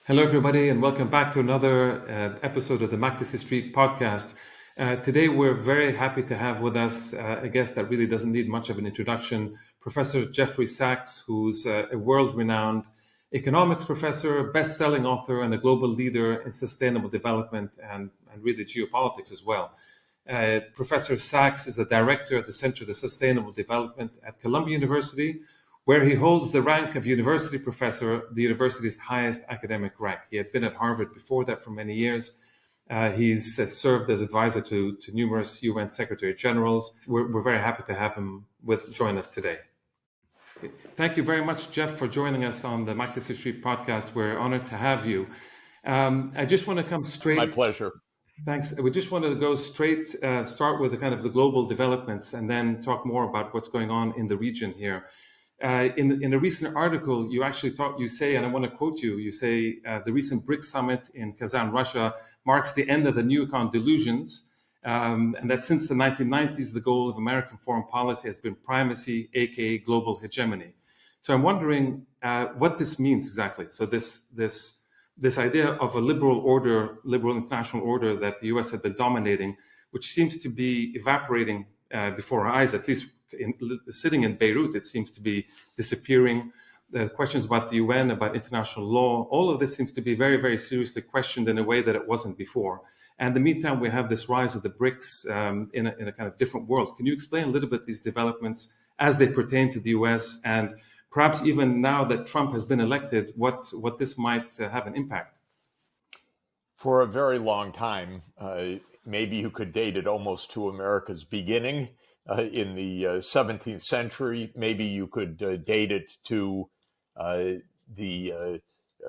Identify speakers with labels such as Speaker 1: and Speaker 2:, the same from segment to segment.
Speaker 1: Hello, everybody, and welcome back to another episode of the Mac Street podcast. Today, we're very happy to have with us a guest that really doesn't need much of an introduction, Professor Jeffrey Sachs, who's a world-renowned economics professor, best-selling author, and a global leader in sustainable development and really geopolitics as well. Professor Sachs is the director at the Center for Sustainable Development at Columbia University, where he holds the rank of university professor, the university's highest academic rank. He had been at Harvard before that for many years. He's served as advisor to numerous UN Secretary Generals. We're very happy to have him join us today. Thank you very much, Jeff, for joining us on the Mac Street podcast. We're honored to have you. I just want to come straight.
Speaker 2: My pleasure.
Speaker 1: Thanks. We just want to go straight, start with the global developments, and then talk more about what's going on in the region here. In a recent article, you say, and I want to quote you, you say, the recent BRICS summit in Kazan, Russia, marks the end of the neocon delusions, and that since the 1990s, the goal of American foreign policy has been primacy, aka global hegemony. So I'm wondering what this means exactly. So this idea of a liberal international order that the U.S. had been dominating, which seems to be evaporating before our eyes, at least sitting in Beirut, it seems to be disappearing. The questions about the UN, about international law, all of this seems to be very, very seriously questioned in a way that it wasn't before. And in the meantime, we have this rise of the BRICS in a kind of different world. Can you explain a little bit these developments as they pertain to the US, and perhaps even now that Trump has been elected, what this might have an impact?
Speaker 2: For a very long time, maybe you could date it almost to America's beginning in the 17th century. Maybe you could date it to the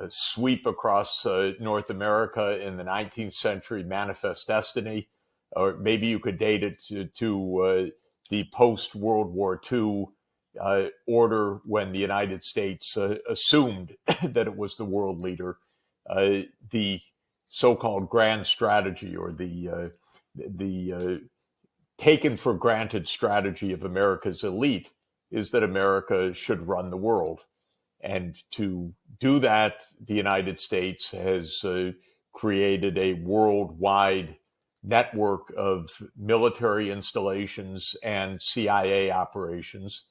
Speaker 2: sweep across North America in the 19th century, Manifest Destiny. Or maybe you could date it to the post-World War II order when the United States assumed that it was the world leader. The so-called grand strategy, or the taken for granted strategy of America's elite, is that America should run the world. And to do that, the United States has created a worldwide network of military installations and CIA operations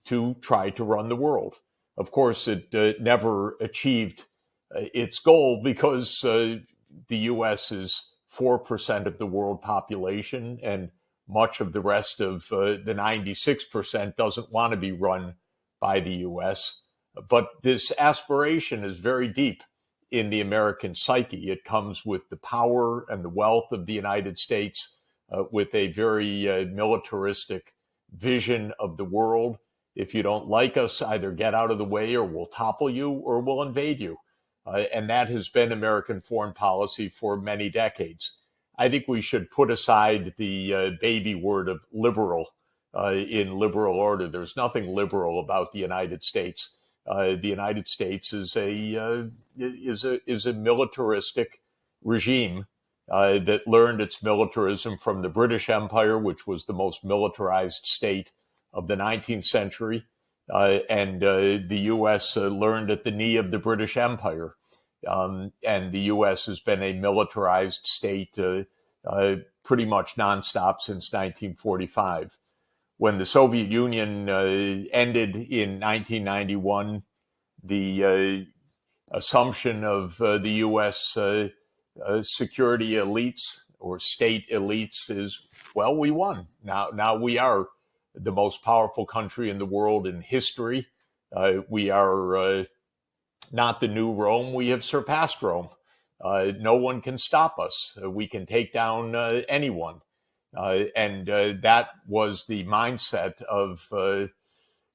Speaker 2: to try to run the world. Of course, it never achieved its goal because the U.S. is 4% of the world population, and much of the rest of the 96% doesn't want to be run by the U.S. But this aspiration is very deep in the American psyche. It comes with the power and the wealth of the United States, with a very militaristic vision of the world. If you don't like us, either get out of the way or we'll topple you or we'll invade you. And that has been American foreign policy for many decades. I think we should put aside the baby word of liberal in liberal order. There's nothing liberal about the United States. The United States is a militaristic regime that learned its militarism from the British Empire, which was the most militarized state of the 19th century. And the U.S. learned at the knee of the British Empire. And the U.S. has been a militarized state pretty much nonstop since 1945. When the Soviet Union ended in 1991, the assumption of the U.S. Security elites or state elites is, well, we won. Now we are the most powerful country in the world in history. We are not the new Rome. We have surpassed Rome. No one can stop us. We can take down anyone. And that was the mindset of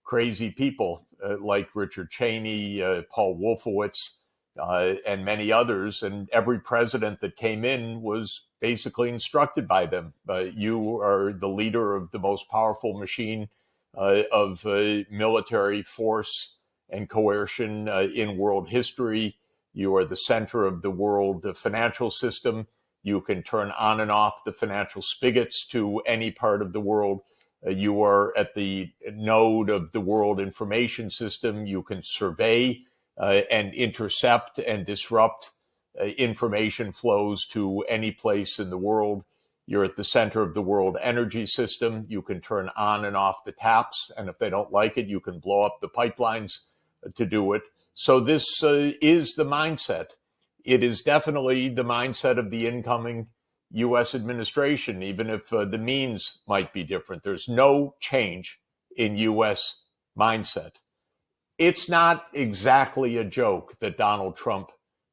Speaker 2: crazy people like Richard Cheney, Paul Wolfowitz, and many others. And every president that came in was basically instructed by them. You are the leader of the most powerful machine of military force and coercion in world history. You are the center of the world financial system. You can turn on and off the financial spigots to any part of the world. You are at the node of the world information system. You can survey and intercept and disrupt information flows to any place in the world. You're at the center of the world energy system. You can turn on and off the taps, and if they don't like it, you can blow up the pipelines to do it. So this is the mindset. It is definitely the mindset of the incoming U.S. administration, even if the means might be different. There's no change in U.S. mindset. It's not exactly a joke that Donald Trump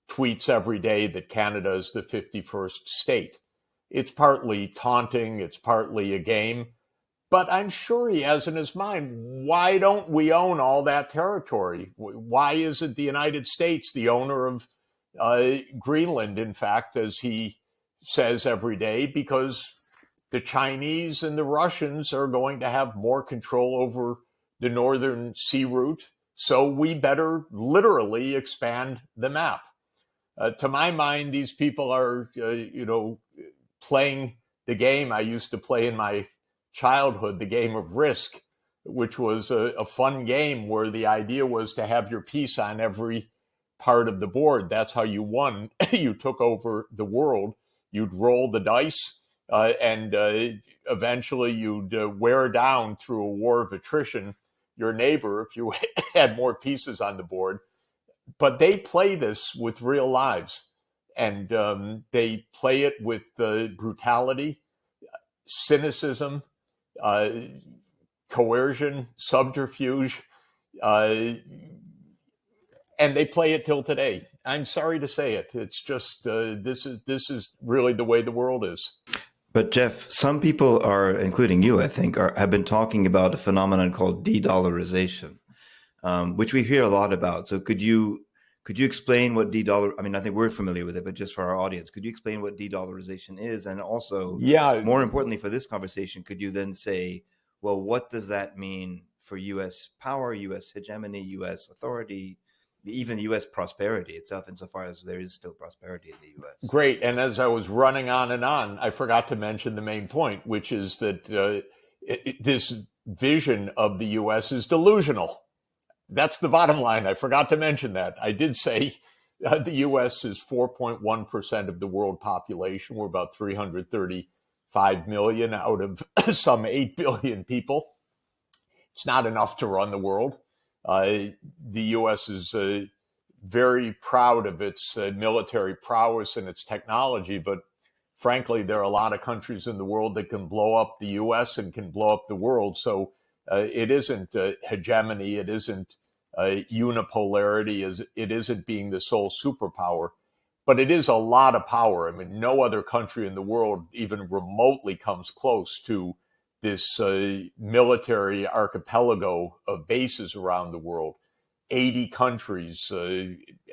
Speaker 2: tweets every day that Canada is the 51st state. It's partly taunting, it's partly a game, but I'm sure he has in his mind, why don't we own all that territory? Why isn't the United States the owner of Greenland, in fact, as he says every day? Because the Chinese and the Russians are going to have more control over the northern sea route, so we better literally expand the map. To my mind, these people are, playing the game I used to play in my childhood, the game of Risk, which was a fun game where the idea was to have your piece on every part of the board. That's how you won. You took over the world. You'd roll the dice, and eventually you'd wear down through a war of attrition your neighbor if you had more pieces on the board. But they play this with real lives, and they play it with brutality, cynicism, coercion, subterfuge, and they play it till today. I'm sorry to say it. It's just this is really the way the world is.
Speaker 3: But Jeff, some people are, including you, I think, have been talking about a phenomenon called de-dollarization, which we hear a lot about. So could you explain what I mean, I think we're familiar with it, but just for our audience, could you explain what de-dollarization is? And also, more importantly for this conversation, could you then say, well, what does that mean for U.S. power, U.S. hegemony, U.S. authority, even U.S. prosperity itself, insofar as there is still prosperity in the U.S.?
Speaker 2: Great. And as I was running on and on, I forgot to mention the main point, which is that this vision of the U.S. is delusional. That's the bottom line. I forgot to mention that. I did say the U.S. is 4.1% of the world population. We're about 335 million out of some 8 billion people. It's not enough to run the world. The U.S. is very proud of its military prowess and its technology, but frankly, there are a lot of countries in the world that can blow up the U.S. and can blow up the world. So it isn't hegemony, it isn't unipolarity, it isn't being the sole superpower, but it is a lot of power. I mean, no other country in the world even remotely comes close to this military archipelago of bases around the world. 80 countries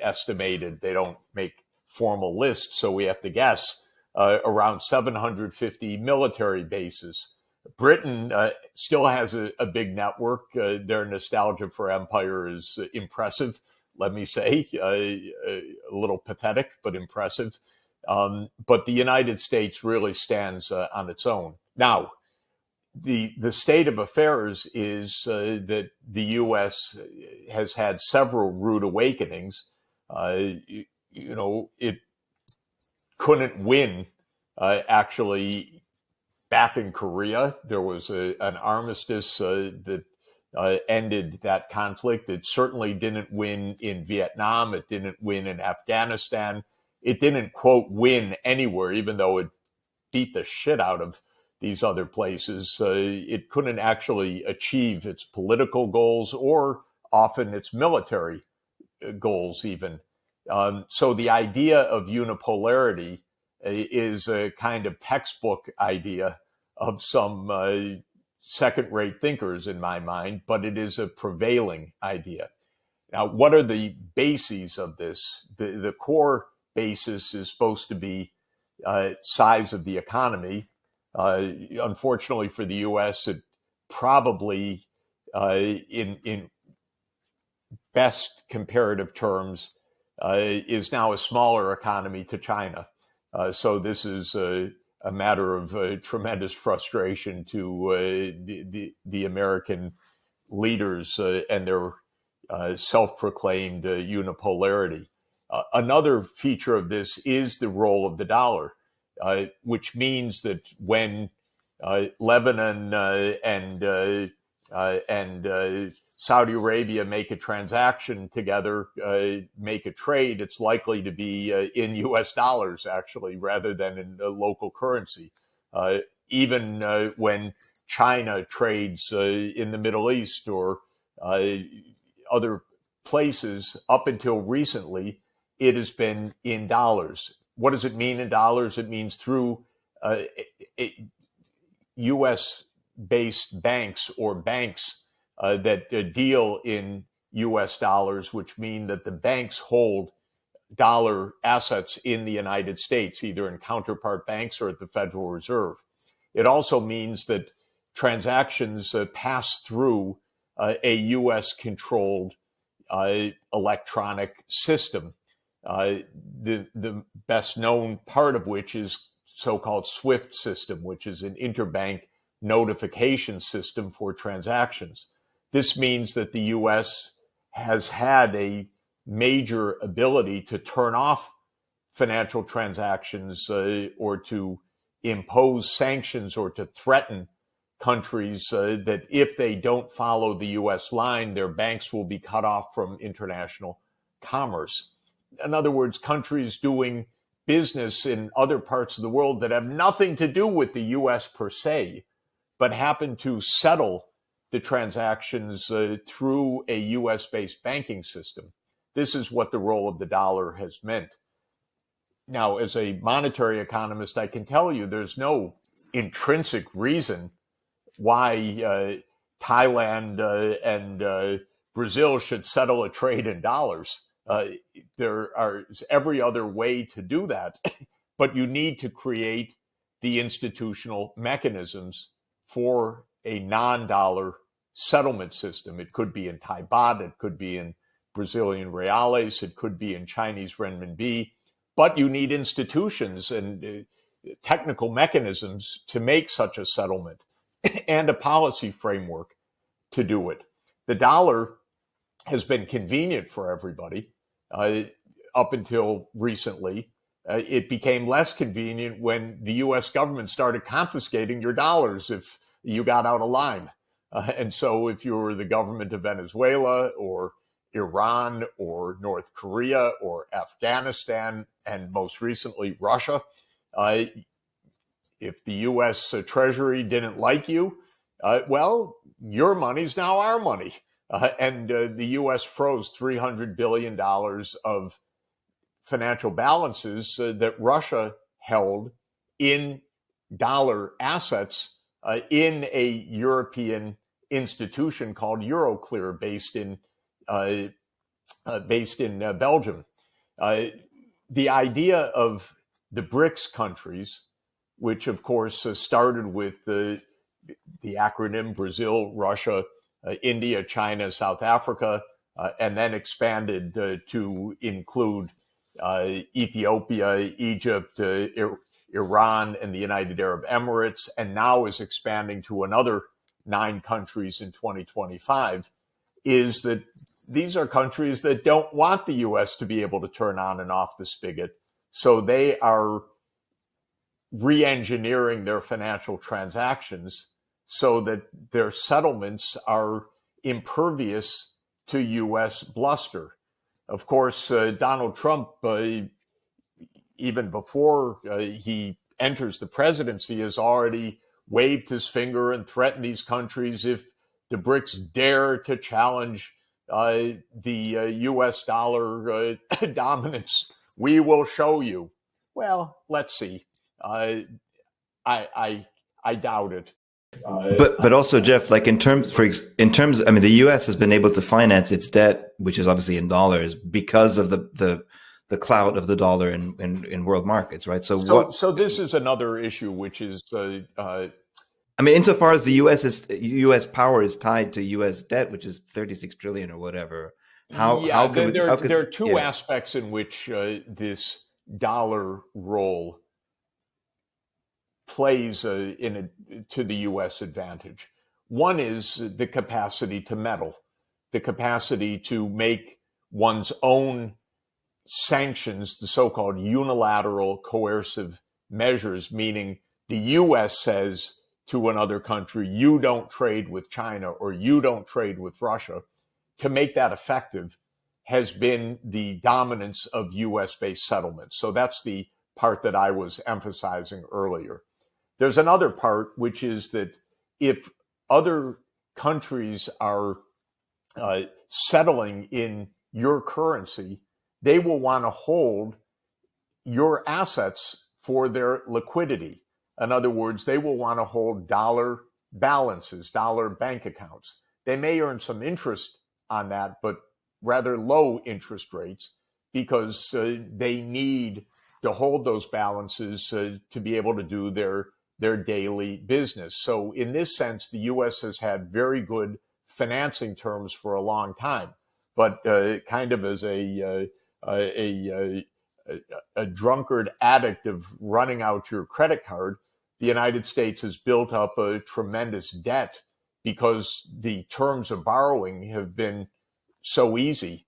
Speaker 2: estimated. They don't make formal lists, so we have to guess. Around 750 military bases. Britain still has a big network. Their nostalgia for empire is impressive, let me say. A little pathetic, but impressive. But the United States really stands on its own. Now, the state of affairs is that the U.S. has had several rude awakenings. It couldn't win, actually. Back in Korea, there was an armistice that ended that conflict. It certainly didn't win in Vietnam. It didn't win in Afghanistan. It didn't, quote, win anywhere, even though it beat the shit out of these other places. It couldn't actually achieve its political goals or often its military goals even. So the idea of unipolarity is a kind of textbook idea of some second-rate thinkers in my mind, but it is a prevailing idea. Now, what are the bases of this? The core basis is supposed to be size of the economy. Unfortunately for the U.S., it probably, in best comparative terms, is now a smaller economy to China. So this is a matter of tremendous frustration to the American leaders and their self-proclaimed unipolarity. Another feature of this is the role of the dollar, which means that when Lebanon and Saudi Arabia make a transaction together, make a trade, it's likely to be in US dollars, actually, rather than in local currency. Even when China trades in the Middle East or other places, up until recently, it has been in dollars. What does it mean in dollars? It means through U.S.-based banks or banks that deal in U.S. dollars, which mean that the banks hold dollar assets in the United States, either in counterpart banks or at the Federal Reserve. It also means that transactions pass through a U.S.-controlled electronic system. The best known part of which is so-called SWIFT system, which is an interbank notification system for transactions. This means that the U.S. has had a major ability to turn off financial transactions or to impose sanctions or to threaten countries that if they don't follow the U.S. line, their banks will be cut off from international commerce. In other words, countries doing business in other parts of the world that have nothing to do with the U.S. per se, but happen to settle the transactions through a U.S.-based banking system. This is what the role of the dollar has meant. Now, as a monetary economist, I can tell you there's no intrinsic reason why Thailand and Brazil should settle a trade in dollars. There is every other way to do that, but you need to create the institutional mechanisms for a non-dollar settlement system. It could be in Thai baht, it could be in Brazilian reales, it could be in Chinese renminbi, but you need institutions and technical mechanisms to make such a settlement and a policy framework to do it. The dollar has been convenient for everybody up until recently. It became less convenient when the U.S. government started confiscating your dollars if you got out of line. And so if you were the government of Venezuela or Iran or North Korea or Afghanistan and most recently Russia, if the U.S. Treasury didn't like you, well, your money's now our money. And the U.S. froze $300 billion of financial balances that Russia held in dollar assets in a European institution called Euroclear, based in Belgium. The idea of the BRICS countries, which of course started with the acronym Brazil, Russia, India, China, South Africa, and then expanded to include Ethiopia, Egypt, Iran, and the United Arab Emirates, and now is expanding to another 9 countries in 2025, is that these are countries that don't want the U.S. to be able to turn on and off the spigot. So they are re-engineering their financial transactions so that their settlements are impervious to U.S. bluster. Of course, Donald Trump, even before he enters the presidency, has already waved his finger and threatened these countries if the BRICS dare to challenge the U.S. dollar dominance. We will show you. Well, let's see. I doubt it.
Speaker 3: But also, Jeff, like in terms, I mean, the U.S. has been able to finance its debt, which is obviously in dollars, because of the clout of the dollar in world markets, right?
Speaker 2: So this is another issue, which is,
Speaker 3: I mean, insofar as the U.S. power is tied to U.S. debt, which is 36 trillion or whatever.
Speaker 2: There are two aspects in which this dollar role plays to the U.S. advantage. One is the capacity to meddle. the capacity to make one's own sanctions, the so-called unilateral coercive measures, meaning the U.S. says to another country, you don't trade with China or you don't trade with Russia, to make that effective has been the dominance of U.S.-based settlements. So that's the part that I was emphasizing earlier. There's another part, which is that if other countries are settling in your currency, they will want to hold your assets for their liquidity. In other words, they will want to hold dollar balances, dollar bank accounts. They may earn some interest on that, but rather low interest rates, because they need to hold those balances to be able to do their daily business. So in this sense, the U.S. has had very good financing terms for a long time, but kind of as a drunkard addict of running out your credit card, the United States has built up a tremendous debt because the terms of borrowing have been so easy.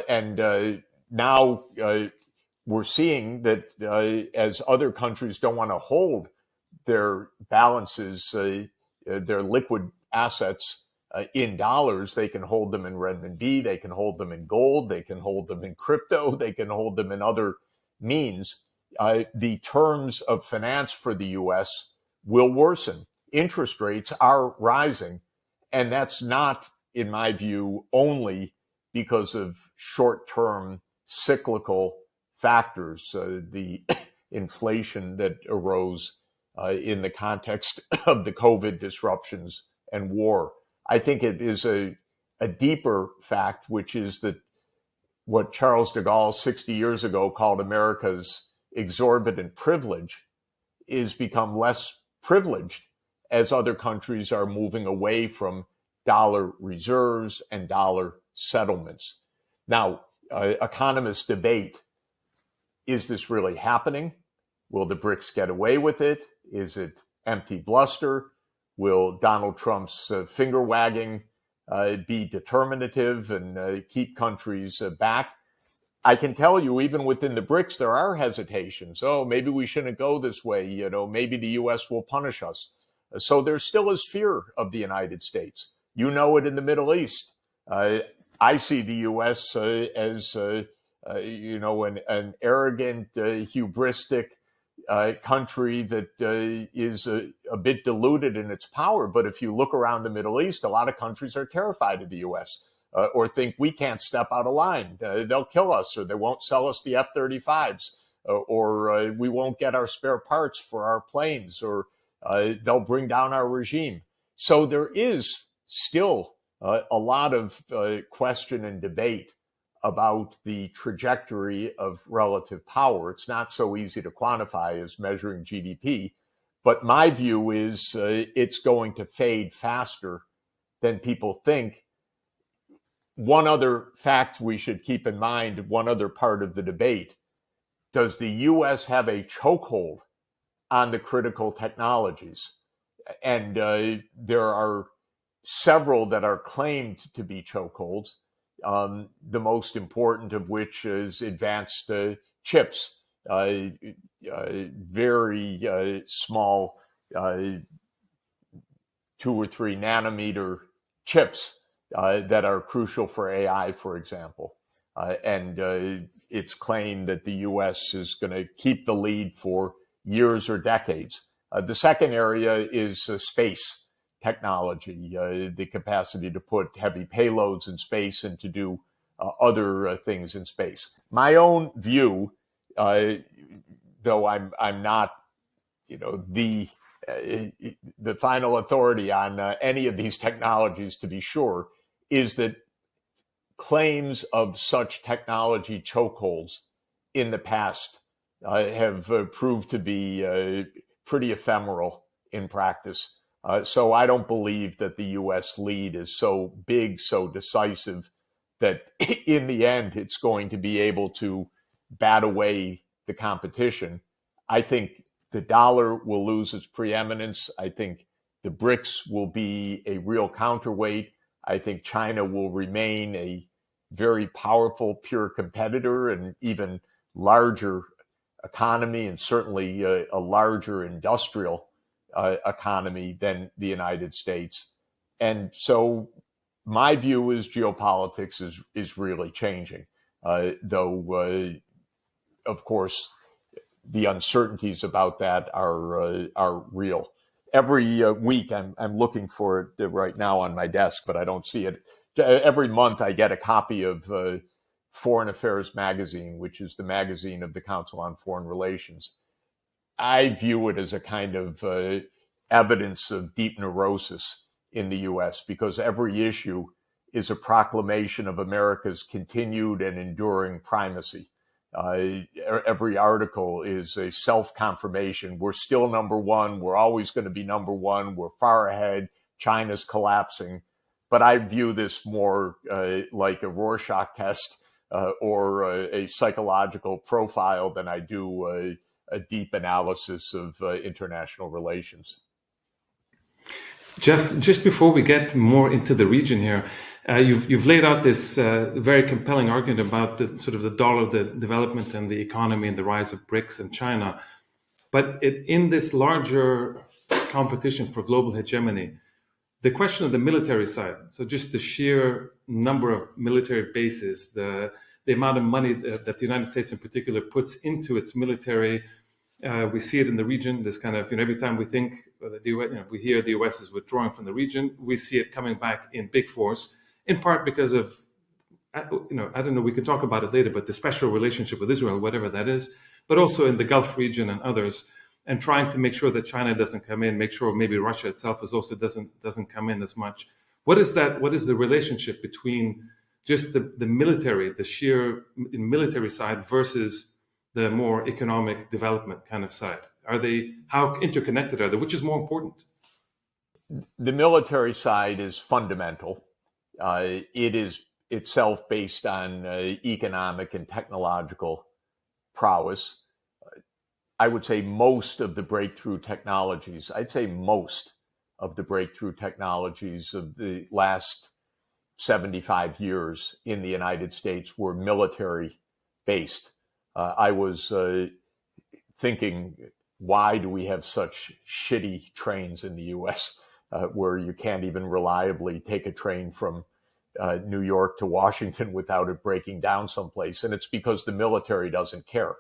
Speaker 2: And now we're seeing that as other countries don't want to hold their balances, their liquid assets in dollars, they can hold them in renminbi, they can hold them in gold, they can hold them in crypto, they can hold them in other means. The terms of finance for the U.S. will worsen. Interest rates are rising, and that's not, in my view, only because of short-term cyclical factors, the inflation that arose in the context of the COVID disruptions and war. I think it is a deeper fact, which is that what Charles de Gaulle 60 years ago called America's exorbitant privilege is become less privileged as other countries are moving away from dollar reserves and dollar settlements. Now, economists debate, is this really happening? Will the BRICS get away with it? Is it empty bluster? Will Donald Trump's finger wagging be determinative and keep countries back? I can tell you, even within the BRICS, there are hesitations. Oh, maybe we shouldn't go this way. Maybe the U.S. will punish us. So there still is fear of the United States. You know it in the Middle East. I see the U.S. as an arrogant, hubristic country that is a bit diluted in its power. But if you look around the Middle East, a lot of countries are terrified of the U.S. Or think we can't step out of line. They'll kill us, or they won't sell us the F-35s, or we won't get our spare parts for our planes, or they'll bring down our regime. So there is still a lot of question and debate about the trajectory of relative power. It's not so easy to quantify as measuring GDP, but my view is it's going to fade faster than people think. One other fact we should keep in mind, one other part of the debate: does the U.S. have a chokehold on the critical technologies? And there are several that are claimed to be chokeholds, the most important of which is advanced chips, very small 2 or 3 nanometer chips that are crucial for AI, for example. And it's claimed that the U.S. is going to keep the lead for years or decades. The second area is space technology, the capacity to put heavy payloads in space and to do other things in space. My own view, though I'm not, the final authority on any of these technologies, to be sure, is that claims of such technology chokeholds in the past have proved to be pretty ephemeral in practice. So I don't believe that the U.S. lead is so big, so decisive, that in the end it's going to be able to bat away the competition. I think the dollar will lose its preeminence. I think the BRICS will be a real counterweight. I think China will remain a very powerful, pure competitor, and even larger economy, and certainly a larger industrial economy than the United States. And so my view is geopolitics is really changing, though, of course, the uncertainties about that are real. Every week, I'm looking for it right now on my desk, but I don't see it. Every month, I get a copy of Foreign Affairs Magazine, which is the magazine of the Council on Foreign Relations. I view it as a kind of evidence of deep neurosis in the U.S. because every issue is a proclamation of America's continued and enduring primacy. Every article is a self-confirmation. We're still number one. We're always going to be number one. We're far ahead. China's collapsing. But I view this more like a Rorschach test or a psychological profile than I do a deep analysis of international relations.
Speaker 1: Jeff, just before we get more into the region here, you've laid out this very compelling argument about the sort of the dollar, the development and the economy and the rise of BRICS and China. But in this larger competition for global hegemony, the question of the military side, so just the sheer number of military bases, the amount of money that the United States in particular puts into its military, we see it in the region. This kind of, every time we think the US, we hear the US is withdrawing from the region, we see it coming back in big force, in part because of, I don't know, we can talk about it later, but the special relationship with Israel, whatever that is, but also in the Gulf region and others, and trying to make sure that China doesn't come in, make sure maybe Russia itself is also doesn't come in as much. What is that? What is the relationship between just the military, the sheer military side versus the more economic development kind of side? How interconnected are they? Which is more important?
Speaker 2: The military side is fundamental. It is itself based on economic and technological prowess. I would say most of the breakthrough technologies of the last 75 years in the United States were military based. I was thinking, why do we have such shitty trains in the U.S. Where you can't even reliably take a train from New York to Washington without it breaking down someplace? And it's because the military doesn't care.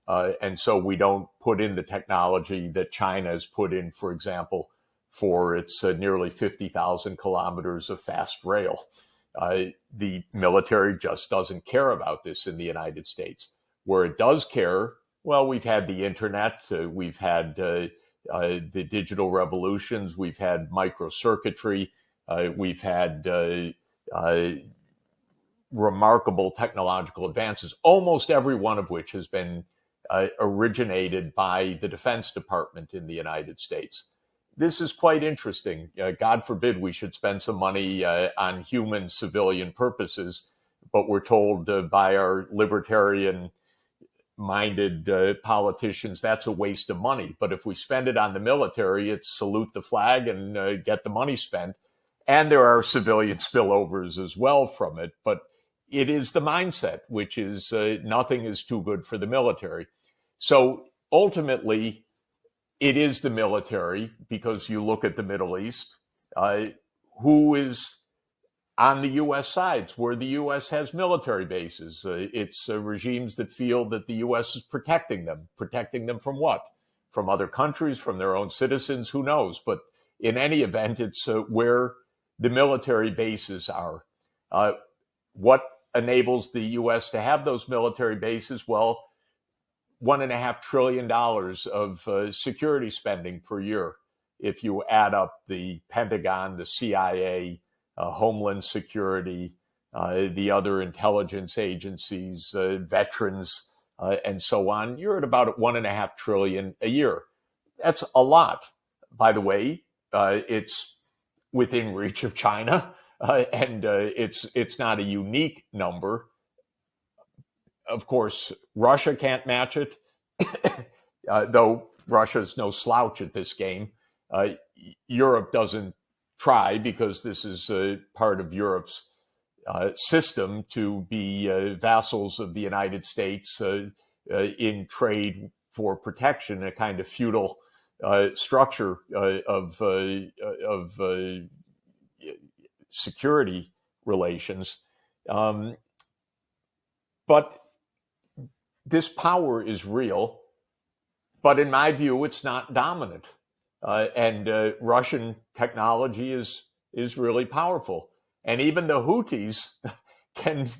Speaker 2: And so we don't put in the technology that China has put in, for example, for its nearly 50,000 kilometers of fast rail. The military just doesn't care about this in the United States. Where it does care, well, we've had the internet, we've had the digital revolutions, we've had microcircuitry, we've had remarkable technological advances, almost every one of which has been originated by the Defense Department in the United States. This is quite interesting. God forbid we should spend some money on human civilian purposes, but we're told by our libertarian-minded politicians that's a waste of money. But if we spend it on the military, it's salute the flag and get the money spent. And there are civilian spillovers as well from it. But it is the mindset, which is nothing is too good for the military. So ultimately, it is the military, because you look at the Middle East, who is on the U.S. sides, where the U.S. has military bases. It's regimes that feel that the U.S. is protecting them. Protecting them from what? From other countries, from their own citizens, who knows? But in any event, it's where the military bases are. What enables the U.S. to have those military bases? Well, $1.5 trillion of security spending per year. If you add up the Pentagon, the CIA, Homeland Security, the other intelligence agencies, veterans, and so on, you're at about $1.5 trillion a year. That's a lot. By the way, it's within reach of China, and it's not a unique number. Of course, Russia can't match it, though Russia's no slouch at this game. Europe doesn't try, because this is part of Europe's system, to be vassals of the United States in trade for protection, a kind of feudal structure of security relations. But this power is real, but in my view, it's not dominant. And Russian technology is really powerful. And even the Houthis can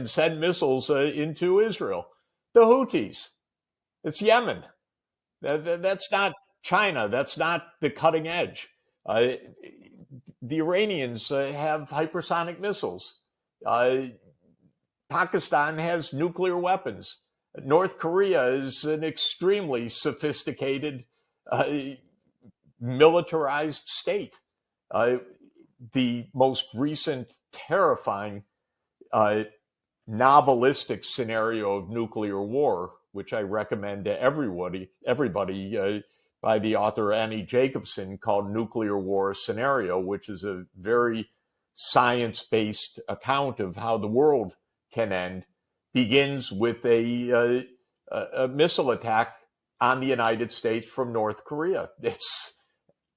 Speaker 2: send missiles into Israel. The Houthis, it's Yemen. That's not China. That's not the cutting edge. The Iranians have hypersonic missiles. Pakistan has nuclear weapons. North Korea is an extremely sophisticated, militarized state. The most recent terrifying novelistic scenario of nuclear war, which I recommend to everybody, by the author Annie Jacobson, called Nuclear War Scenario, which is a very science-based account of how the world can end, begins with a missile attack on the United States from North Korea. It's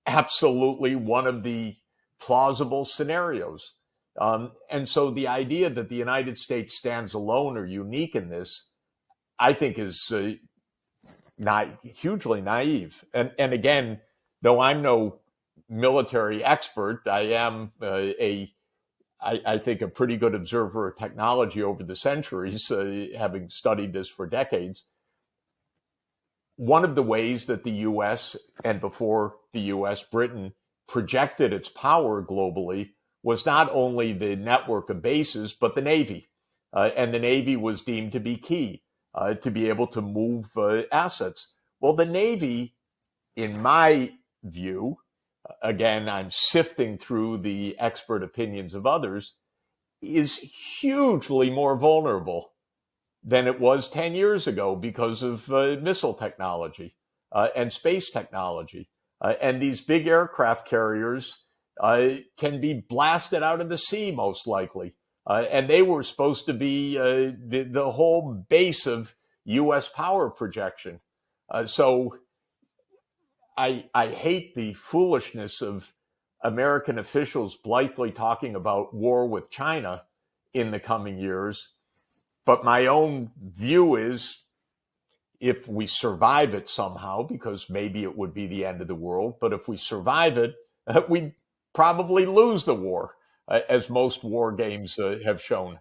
Speaker 2: absolutely one of the plausible scenarios. And so the idea that the United States stands alone or unique in this, I think, is hugely naive. And again, though I'm no military expert, I am I think a pretty good observer of technology over the centuries, having studied this for decades. One of the ways that the U.S. and before the U.S., Britain projected its power globally was not only the network of bases, but the Navy. And the Navy was deemed to be key to be able to move assets. Well, the Navy, in my view, again, I'm sifting through the expert opinions of others, is hugely more vulnerable than it was 10 years ago because of missile technology and space technology. And these big aircraft carriers can be blasted out of the sea, most likely. And they were supposed to be the whole base of U.S. power projection. So I hate the foolishness of American officials blithely talking about war with China in the coming years. But my own view is, if we survive it somehow, because maybe it would be the end of the world, but if we survive it, we probably lose the war, as most war games have shown.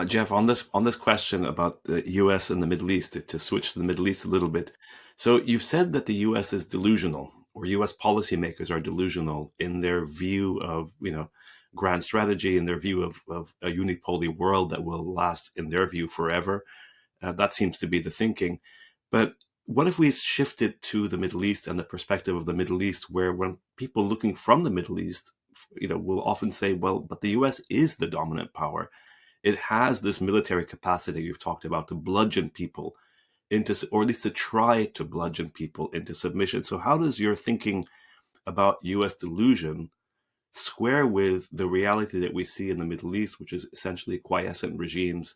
Speaker 4: Jeff, on this question about the U.S. and the Middle East, to switch to the Middle East a little bit. So you've said that the U.S. is delusional, or U.S. policymakers are delusional in their view of, grand strategy, in their view of a unipolar world that will last, in their view, forever. That seems to be the thinking. But what if we shifted to the Middle East and the perspective of the Middle East, where when people looking from the Middle East, will often say, well, but the U.S. is the dominant power. It has this military capacity you've talked about to bludgeon people into, or at least to try to bludgeon people into submission. So how does your thinking about U.S. delusion square with the reality that we see in the Middle East, which is essentially quiescent regimes,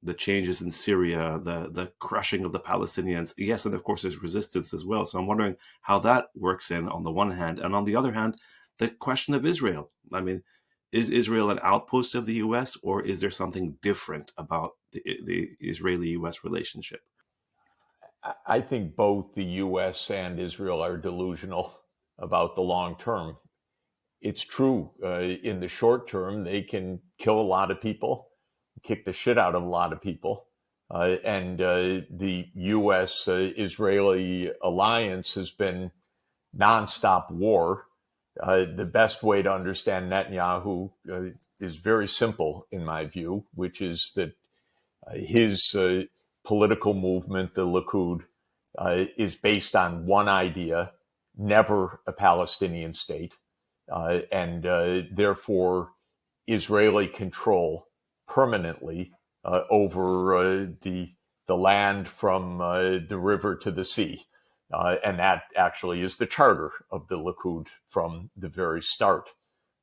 Speaker 4: the changes in Syria, the crushing of the Palestinians? Yes, and of course there's resistance as well. So I'm wondering how that works in, on the one hand, and on the other hand, the question of Israel. I mean, is Israel an outpost of the U.S., or is there something different about the Israeli-U.S. relationship?
Speaker 2: I think both the U.S. and Israel are delusional about the long term. It's true, in the short term, they can kill a lot of people, kick the shit out of a lot of people. And the U.S.-Israeli alliance has been nonstop war. The best way to understand Netanyahu is very simple, in my view, which is that his political movement, the Likud, is based on one idea: never a Palestinian state. And therefore, Israeli control permanently over the land from the river to the sea. And that actually is the charter of the Likud from the very start.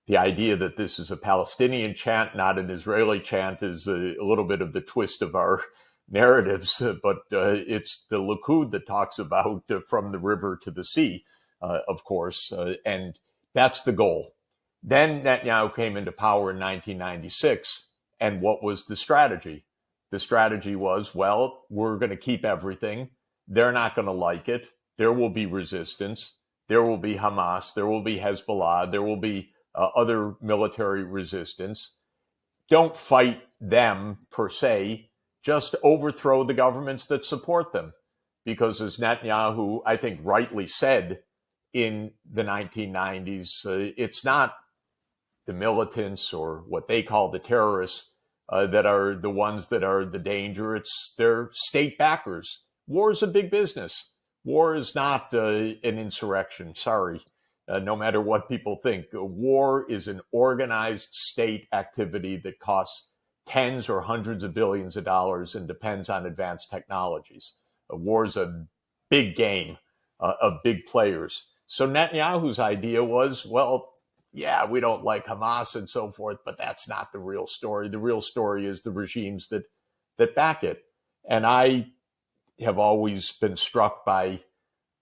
Speaker 2: The idea that this is a Palestinian chant, not an Israeli chant, is a little bit of the twist of our narratives, but it's the Likud that talks about from the river to the sea, of course, and that's the goal. Then Netanyahu came into power in 1996, and what was the strategy? The strategy was, well, we're going to keep everything. They're not going to like it. There will be resistance. There will be Hamas. There will be Hezbollah. There will be other military resistance. Don't fight them per se. Just overthrow the governments that support them. Because as Netanyahu, I think, rightly said in the 1990s, it's not the militants or what they call the terrorists that are the ones that are the danger. It's their state backers. War is a big business. War is not an insurrection. Sorry. No matter what people think, war is an organized state activity that costs tens or hundreds of billions of dollars and depends on advanced technologies. War is a big game of big players. So Netanyahu's idea was, well, yeah, we don't like Hamas and so forth, but that's not the real story. The real story is the regimes that back it. And I have always been struck by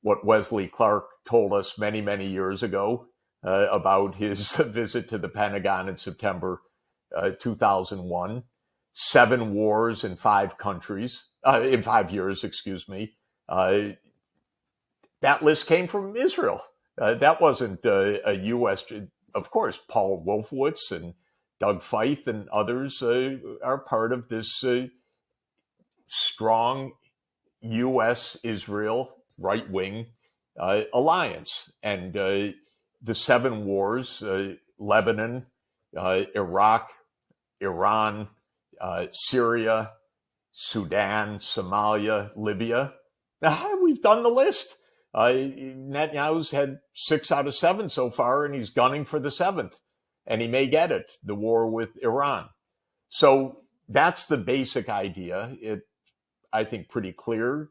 Speaker 2: what Wesley Clark told us many, many years ago about his visit to the Pentagon in September 2001. 7 wars in 5 countries, in 5 years, excuse me. That list came from Israel. That wasn't a U.S. Of course, Paul Wolfowitz and Doug Feith and others are part of this strong U.S.-Israel right-wing alliance. And the 7 wars, Lebanon, Iraq, Iran, Syria, Sudan, Somalia, Libya. We've done the list. Netanyahu's had 6 out of 7 so far, and he's gunning for the 7th. And he may get it, the war with Iran. So that's the basic idea. I think, pretty clear.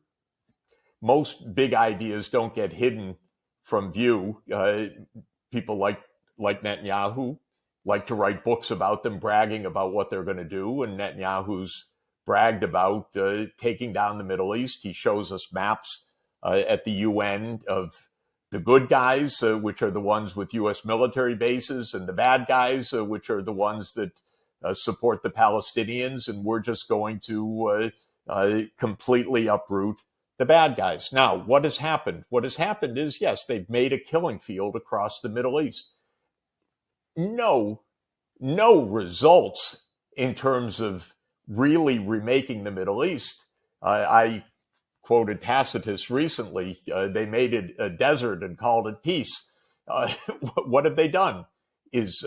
Speaker 2: Most big ideas don't get hidden from view. People like Netanyahu like to write books about them, bragging about what they're going to do. And Netanyahu's bragged about taking down the Middle East. He shows us maps at the UN of the good guys, which are the ones with U.S. military bases, and the bad guys, which are the ones that support the Palestinians. And we're just going to completely uproot the bad guys. Now, what has happened? What has happened is, yes, they've made a killing field across the Middle East. No results in terms of really remaking the Middle East. I quoted Tacitus recently. They made it a desert and called it peace. What have they done? Is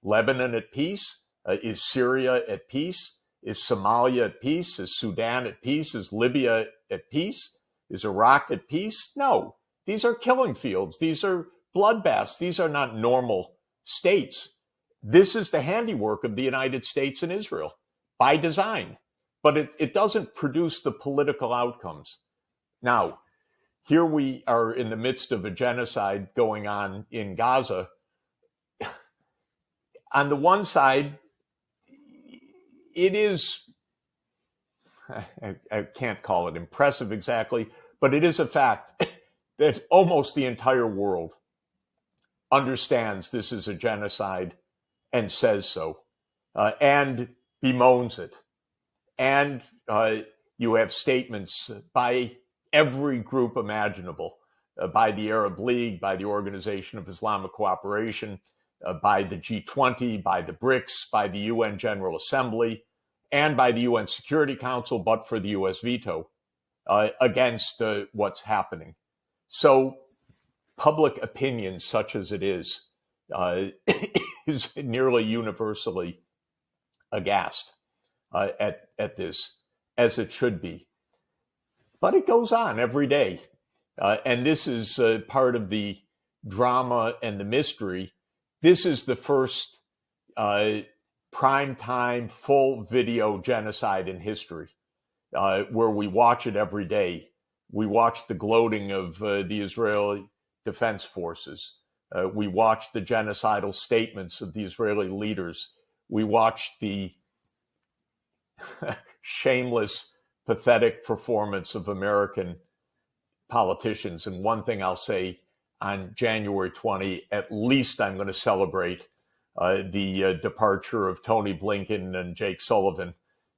Speaker 2: Lebanon at peace? Is Syria at peace? Is Somalia at peace? Is Sudan at peace? Is Libya at peace? Is Iraq at peace? No. These are killing fields. These are bloodbaths. These are not normal states. This is the handiwork of the United States and Israel by design. But it doesn't produce the political outcomes. Now, here we are in the midst of a genocide going on in Gaza. On the one side, it is, I can't call it impressive exactly, but it is a fact that almost the entire world understands this is a genocide and says so, and bemoans it. And you have statements by every group imaginable, by the Arab League, by the Organization of Islamic Cooperation, by the G20, by the BRICS, by the UN General Assembly, and by the UN Security Council, but for the US veto against what's happening. So public opinion, such as it is nearly universally aghast at this, as it should be. But it goes on every day. And this is part of the drama and the mystery. This is the first prime time, full video genocide in history, where we watch it every day. We watched the gloating of the Israeli Defense Forces. We watched the genocidal statements of the Israeli leaders. We watched the shameless, pathetic performance of American politicians. And one thing I'll say, on January 20, at least I'm going to celebrate the departure of Tony Blinken and Jake Sullivan.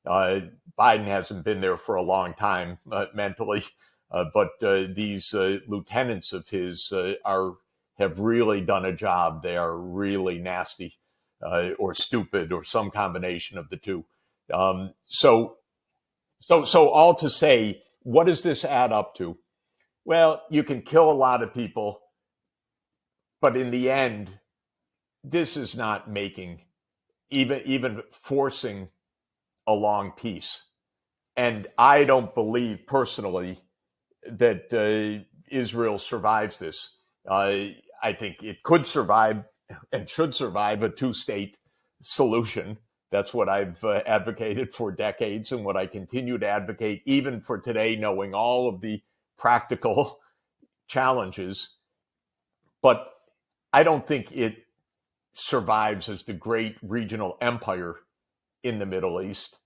Speaker 2: Biden hasn't been there for a long time mentally, but these lieutenants of his have really done a job. They are really nasty or stupid or some combination of the two. So all to say, what does this add up to? Well, you can kill a lot of people, but in the end, this is not making, even forcing a long peace. And I don't believe personally that Israel survives this. I think it could survive and should survive a two-state solution. That's what I've advocated for decades and what I continue to advocate even for today, knowing all of the practical challenges. But I don't think it survives as the great regional empire in the Middle East.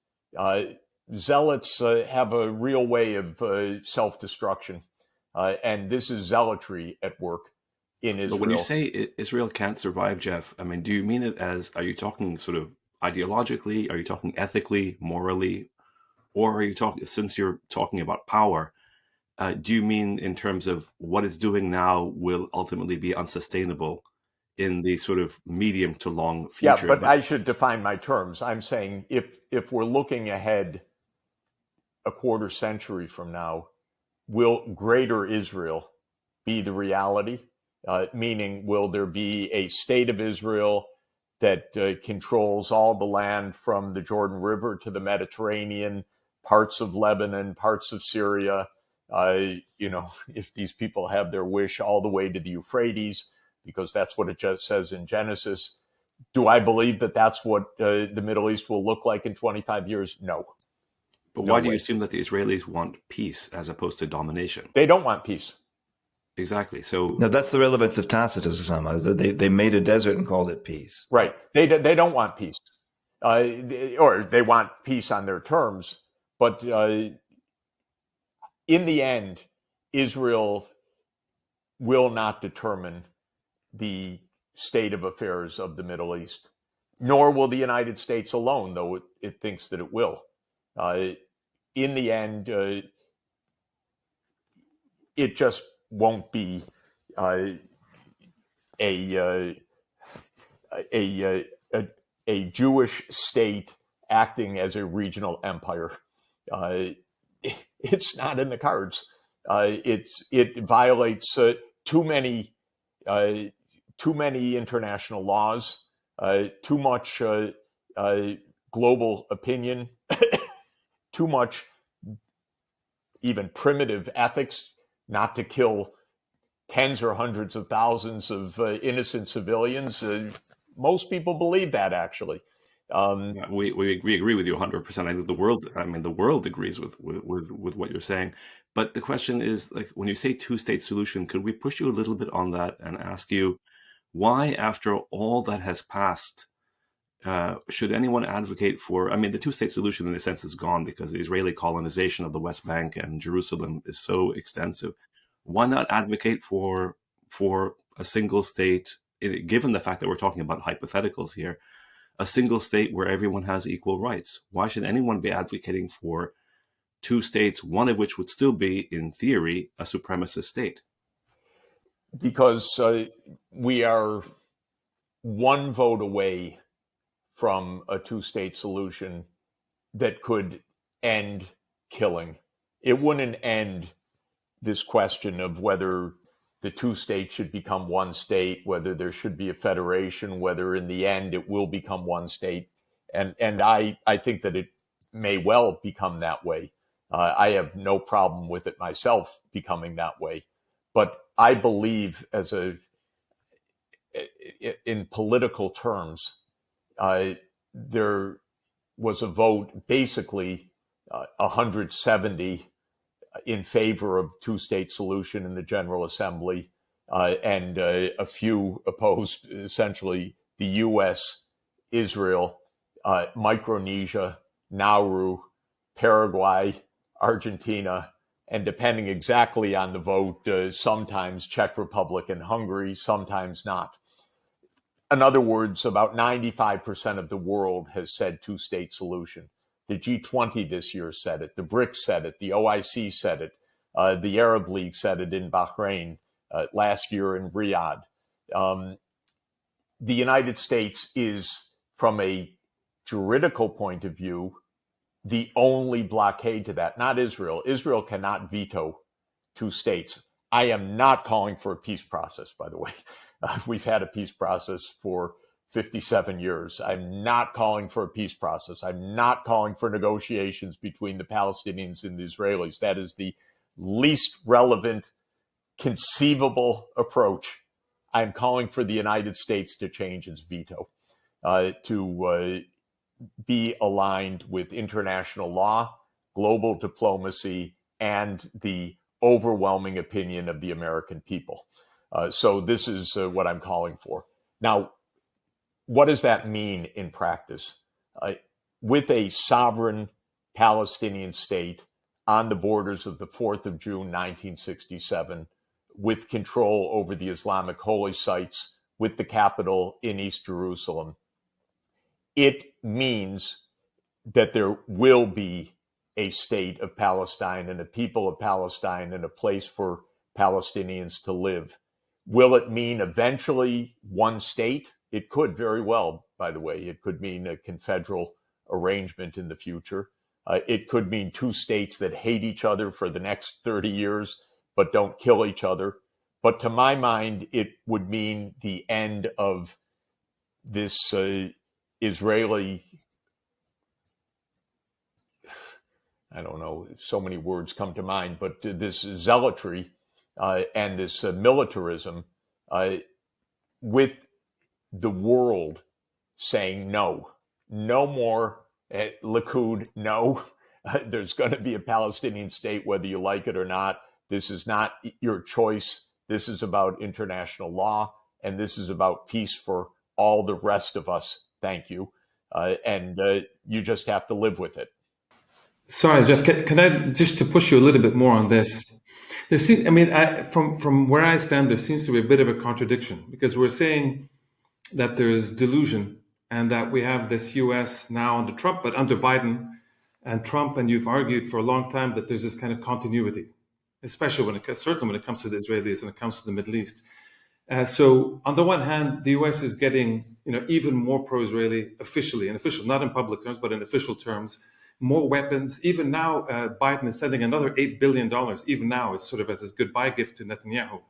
Speaker 2: Zealots have a real way of self-destruction, and this is zealotry at work in Israel.
Speaker 4: But when you say Israel can't survive, Jeff, I mean, do you mean it as, are you talking sort of ideologically? Are you talking ethically, morally? Or are you talking, since you're talking about power, do you mean in terms of what it's doing now will ultimately be unsustainable in the sort of medium to long future?
Speaker 2: Yeah, but I should define my terms. I'm saying if we're looking ahead a quarter century from now, will greater Israel be the reality? Meaning, will there be a state of Israel that controls all the land from the Jordan River to the Mediterranean, parts of Lebanon, parts of Syria, if these people have their wish, all the way to the Euphrates, because that's what it just says in Genesis. Do I believe that that's what the Middle East will look like in 25 years? No.
Speaker 4: But why do you assume that the Israelis want peace as opposed to domination?
Speaker 2: They don't want peace.
Speaker 4: Exactly. So
Speaker 3: no, that's the relevance of Tacitus. They made a desert and called it peace.
Speaker 2: Right. They don't want peace, or they want peace on their terms. But in the end, Israel will not determine the state of affairs of the Middle East, nor will the United States alone, though it thinks that it will. In the end, it just won't be a Jewish state acting as a regional empire. It's not in the cards. It violates too many international laws, too much global opinion, too much even primitive ethics, not to kill tens or hundreds of thousands of innocent civilians. Most people believe that, actually.
Speaker 4: We agree with you 100%. I think the world agrees with what you're saying. But the question is, like, when you say two-state solution, could we push you a little bit on that and ask you why, after all that has passed, should anyone advocate for? I mean, the two-state solution, in a sense, is gone because the Israeli colonization of the West Bank and Jerusalem is so extensive. Why not advocate for a single state, given the fact that we're talking about hypotheticals here, a single state where everyone has equal rights? Why should anyone be advocating for two states, one of which would still be, in theory, a supremacist state?
Speaker 2: Because we are one vote away from a two-state solution that could end killing. It wouldn't end this question of whether the two states should become one state, whether there should be a federation, whether in the end it will become one state. And I think that it may well become that way. I have no problem with it myself becoming that way. But I believe in political terms, there was a vote, basically 170 in favor of two-state solution in the General Assembly, and a few opposed, essentially the U.S., Israel, Micronesia, Nauru, Paraguay, Argentina, and depending exactly on the vote, sometimes Czech Republic and Hungary, sometimes not. In other words, about 95% of the world has said two-state solution. The G20 this year said it. The BRICS said it. The OIC said it. The Arab League said it in Bahrain, last year in Riyadh. The United States is, from a juridical point of view, the only blockade to that, not Israel. Israel cannot veto two states. I am not calling for a peace process, by the way. We've had a peace process for 57 years. I'm not calling for a peace process. I'm not calling for negotiations between the Palestinians and the Israelis. That is the least relevant, conceivable approach. I'm calling for the United States to change its veto, to be aligned with international law, global diplomacy, and the overwhelming opinion of the American people. So this is what I'm calling for. Now, what does that mean in practice? With a sovereign Palestinian state on the borders of the 4th of June, 1967, with control over the Islamic holy sites, with the capital in East Jerusalem, it means that there will be a state of Palestine and a people of Palestine and a place for Palestinians to live. Will it mean eventually one state? It could very well, by the way. It could mean a confederal arrangement in the future. It could mean two states that hate each other for the next 30 years, but don't kill each other. But to my mind, it would mean the end of this Israeli, I don't know, so many words come to mind, but this zealotry and this militarism with the world saying no more. Likud, no. There's going to be a Palestinian state, whether you like it or not. This is not your choice. This is about international law, and this is about peace for all the rest of us. Thank you. And you just have to live with it.
Speaker 1: Sorry, Jeff, can I just to push you a little bit more on this? From where I stand, there seems to be a bit of a contradiction, because we're saying that there's delusion and that we have this U.S. now under Trump, but under Biden and Trump, and you've argued for a long time that there's this kind of continuity, especially certainly when it comes to the Israelis and it comes to the Middle East. So on the one hand, the U.S. is getting even more pro-Israeli officially, not in public terms, but in official terms, more weapons. Even now, Biden is sending another $8 billion, even now, as sort of as his goodbye gift to Netanyahu.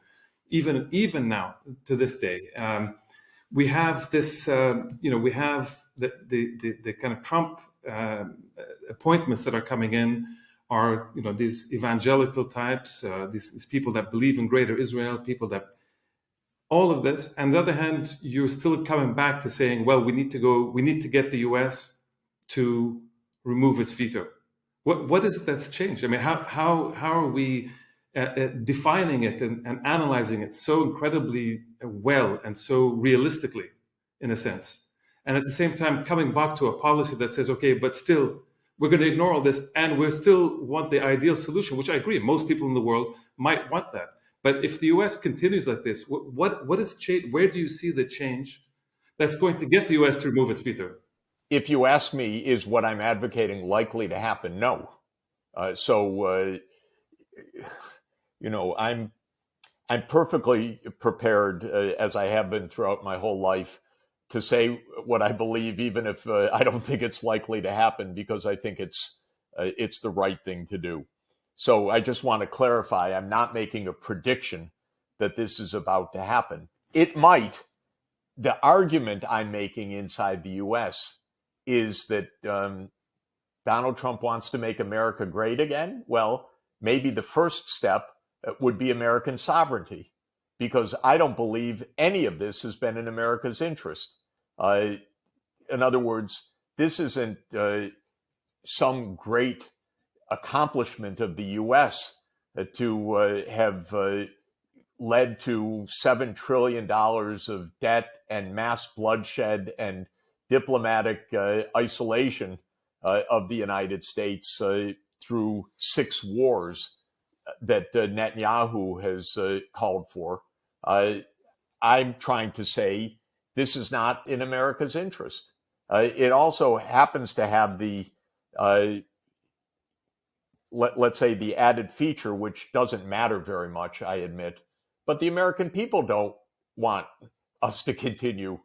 Speaker 1: Even now, to this day. We have this, we have the kind of Trump appointments that are coming in are, these evangelical types, these people that believe in greater Israel, people that, all of this. And on the other hand, you're still coming back to saying, well, we need to get the U.S. to remove its veto. What is it that's changed? I mean, how are we defining it and analyzing it so incredibly well and so realistically, in a sense, and at the same time coming back to a policy that says, okay, but still we're going to ignore all this and we still want the ideal solution, which I agree, most people in the world might want that. But if the U.S. continues like this, what is change? Where do you see the change that's going to get the U.S. to remove its veto?
Speaker 2: If you ask me, is what I'm advocating likely to happen? No. I'm perfectly prepared, as I have been throughout my whole life, to say what I believe, even if I don't think it's likely to happen, because I think it's the right thing to do. So I just want to clarify, I'm not making a prediction that this is about to happen. It might. The argument I'm making inside the U.S. is that Donald Trump wants to make America great again. Well, maybe the first step would be American sovereignty, because I don't believe any of this has been in America's interest. In other words, this isn't some great accomplishment of the U.S. To have led to $7 trillion of debt and mass bloodshed and diplomatic isolation of the United States through 6 wars that Netanyahu has called for. I'm trying to say this is not in America's interest. It also happens to have the, let's say, the added feature, which doesn't matter very much, I admit, but the American people don't want us to continue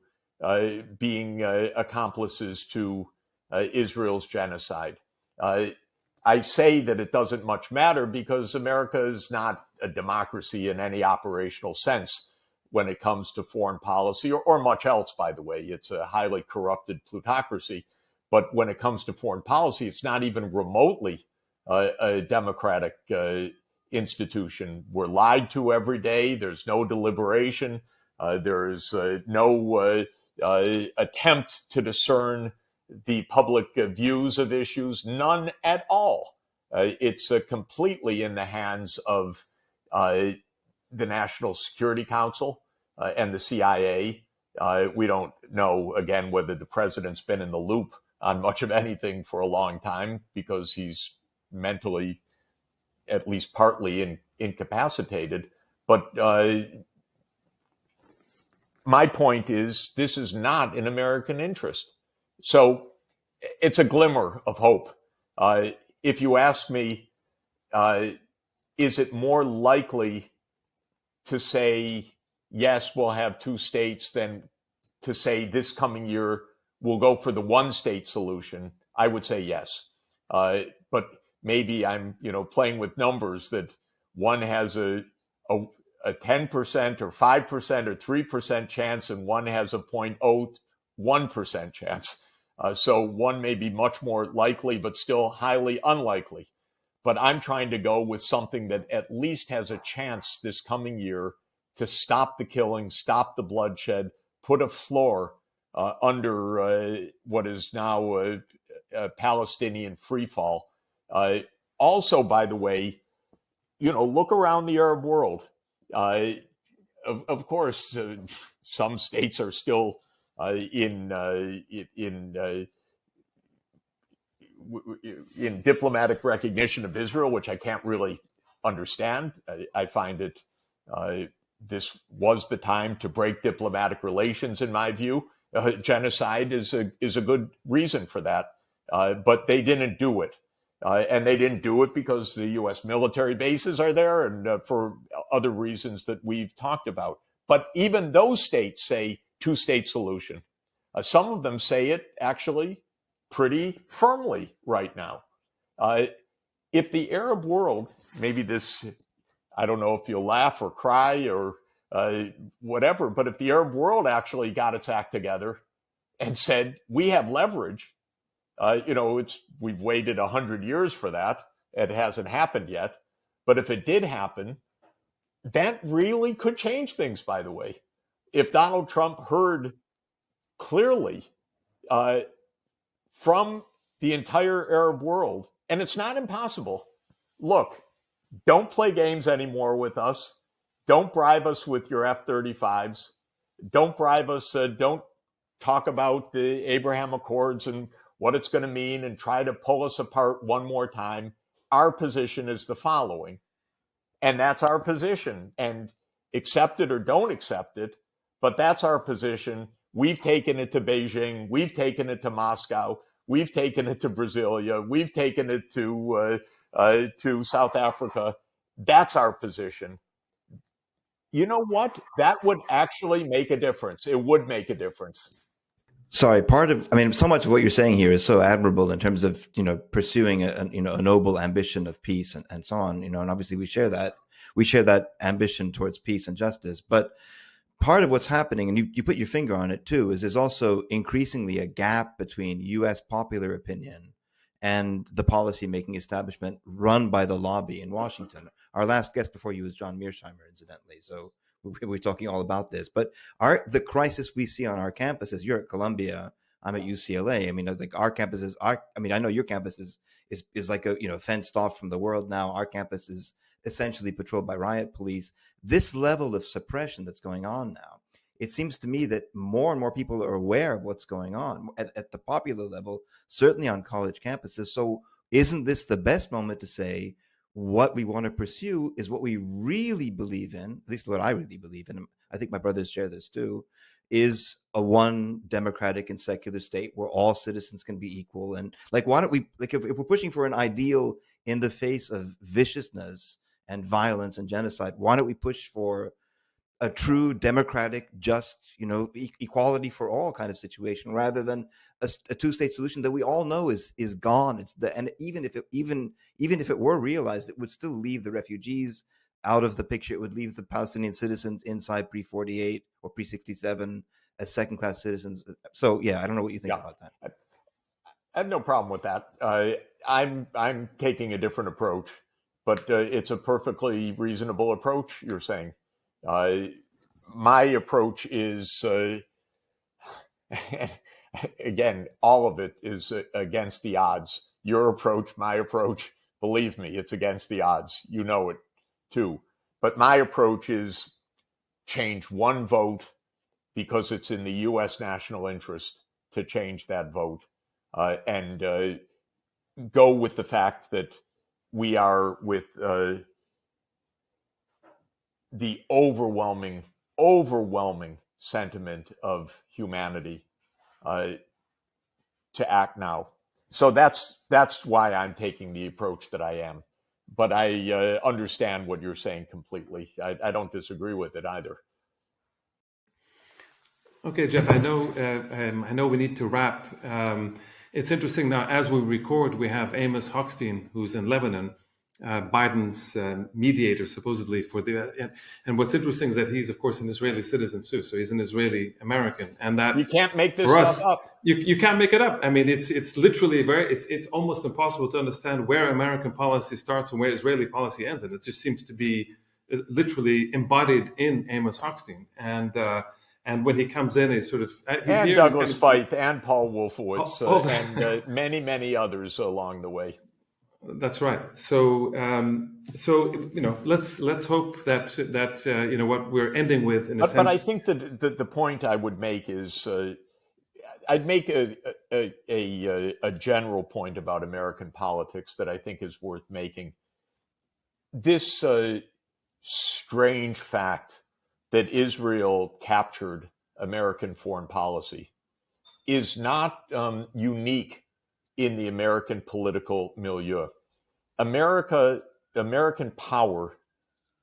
Speaker 2: being accomplices to Israel's genocide. I say that it doesn't much matter because America is not a democracy in any operational sense when it comes to foreign policy or much else, by the way. It's a highly corrupted plutocracy. But when it comes to foreign policy, it's not even remotely a democratic institution. We're lied to every day. There's no deliberation. There's no attempt to discern the public views of issues, none at all. It's completely in the hands of the National Security Council and the CIA. We don't know, again, whether the president's been in the loop on much of anything for a long time because he's mentally, at least partly, incapacitated. But my point is, this is not in American interest. So it's a glimmer of hope. If you ask me, is it more likely to say, yes, we'll have 2 states than to say this coming year we'll go for the 1-state solution? I would say yes. But maybe I'm, playing with numbers that one has a 10% or 5% or 3% chance and one has a 0.01% chance. So one may be much more likely, but still highly unlikely. But I'm trying to go with something that at least has a chance this coming year to stop the killing, stop the bloodshed, put a floor under what is now a Palestinian freefall. Also, by the way, look around the Arab world. Of course, some states are still in diplomatic recognition of Israel, which I can't really understand. I find it this was the time to break diplomatic relations, in my view. Genocide is a good reason for that, but they didn't do it. And they didn't do it because the U.S. military bases are there and for other reasons that we've talked about. But even those states say 2-state solution. Some of them say it actually pretty firmly right now. If the Arab world, maybe this, I don't know if you'll laugh or cry or whatever, but if the Arab world actually got its act together and said, we have leverage, we've waited 100 years for that. It hasn't happened yet. But if it did happen, that really could change things, by the way. If Donald Trump heard clearly from the entire Arab world, and it's not impossible, look, don't play games anymore with us. Don't bribe us with your F-35s. Don't bribe us. Don't talk about the Abraham Accords and what it's going to mean and try to pull us apart one more time. Our position is the following. And that's our position. And accept it or don't accept it, but that's our position. We've taken it to Beijing. We've taken it to Moscow. We've taken it to Brasilia. We've taken it to South Africa. That's our position. You know what? That would actually make a difference. It would make a difference.
Speaker 3: Sorry, so much of what you're saying here is so admirable in terms of, pursuing a noble ambition of peace and so on, and obviously we share that ambition towards peace and justice. But part of what's happening, and you put your finger on it too, is there's also increasingly a gap between U.S. popular opinion and the policymaking establishment run by the lobby in Washington. Our last guest before you was John Mearsheimer, incidentally. So we're talking all about this. But the crisis we see on our campuses, you're at Columbia, I'm at UCLA. I mean, like our campus is I mean, I know your campus is like a, fenced off from the world now. Our campus is essentially patrolled by riot police. This level of suppression that's going on now, it seems to me that more and more people are aware of what's going on at the popular level, certainly on college campuses. So isn't this the best moment to say what we want to pursue is what we really believe in, at least what I really believe in, and I think my brothers share this too, is a one democratic and secular state where all citizens can be equal. And like, why don't we, like, if we're pushing for an ideal in the face of viciousness and violence and genocide, why don't we push for a true democratic, just, equality for all kind of situation, rather than a two-state solution that we all know is gone. And even if it were realized, it would still leave the refugees out of the picture. It would leave the Palestinian citizens inside pre-48 or pre-67 as second-class citizens. So yeah, I don't know what you think about that.
Speaker 2: I have no problem with that. I'm taking a different approach, but it's a perfectly reasonable approach, you're saying. My approach is, again, all of it is against the odds. Your approach, my approach, believe me, it's against the odds. You know it too. But my approach is change one vote because it's in the U.S. national interest to change that vote, and go with the fact that we are with the overwhelming sentiment of humanity to act now. So that's why I'm taking the approach that I am. But I understand what you're saying completely. I don't disagree with it either.
Speaker 1: Okay, Jeff, I know we need to wrap. It's interesting now, as we record, we have Amos Hochstein, who's in Lebanon, Biden's mediator, supposedly, for the. And what's interesting is that he's, of course, an Israeli citizen too. So he's an Israeli American, and that
Speaker 2: you can't make this
Speaker 1: for us,
Speaker 2: stuff up.
Speaker 1: You can't make it up. I mean, it's literally it's almost impossible to understand where American policy starts and where Israeli policy ends, and it just seems to be literally embodied in Amos Hochstein. And when he comes in, he's sort of
Speaker 2: and
Speaker 1: here,
Speaker 2: Douglas Feith and Paul Wolfowitz and many others along the way.
Speaker 1: That's right. So let's hope that what we're ending with in a sense.
Speaker 2: But I think that the point I would make is I'd make a general point about American politics that I think is worth making. This strange fact that Israel captured American foreign policy is not unique in the American political milieu. American power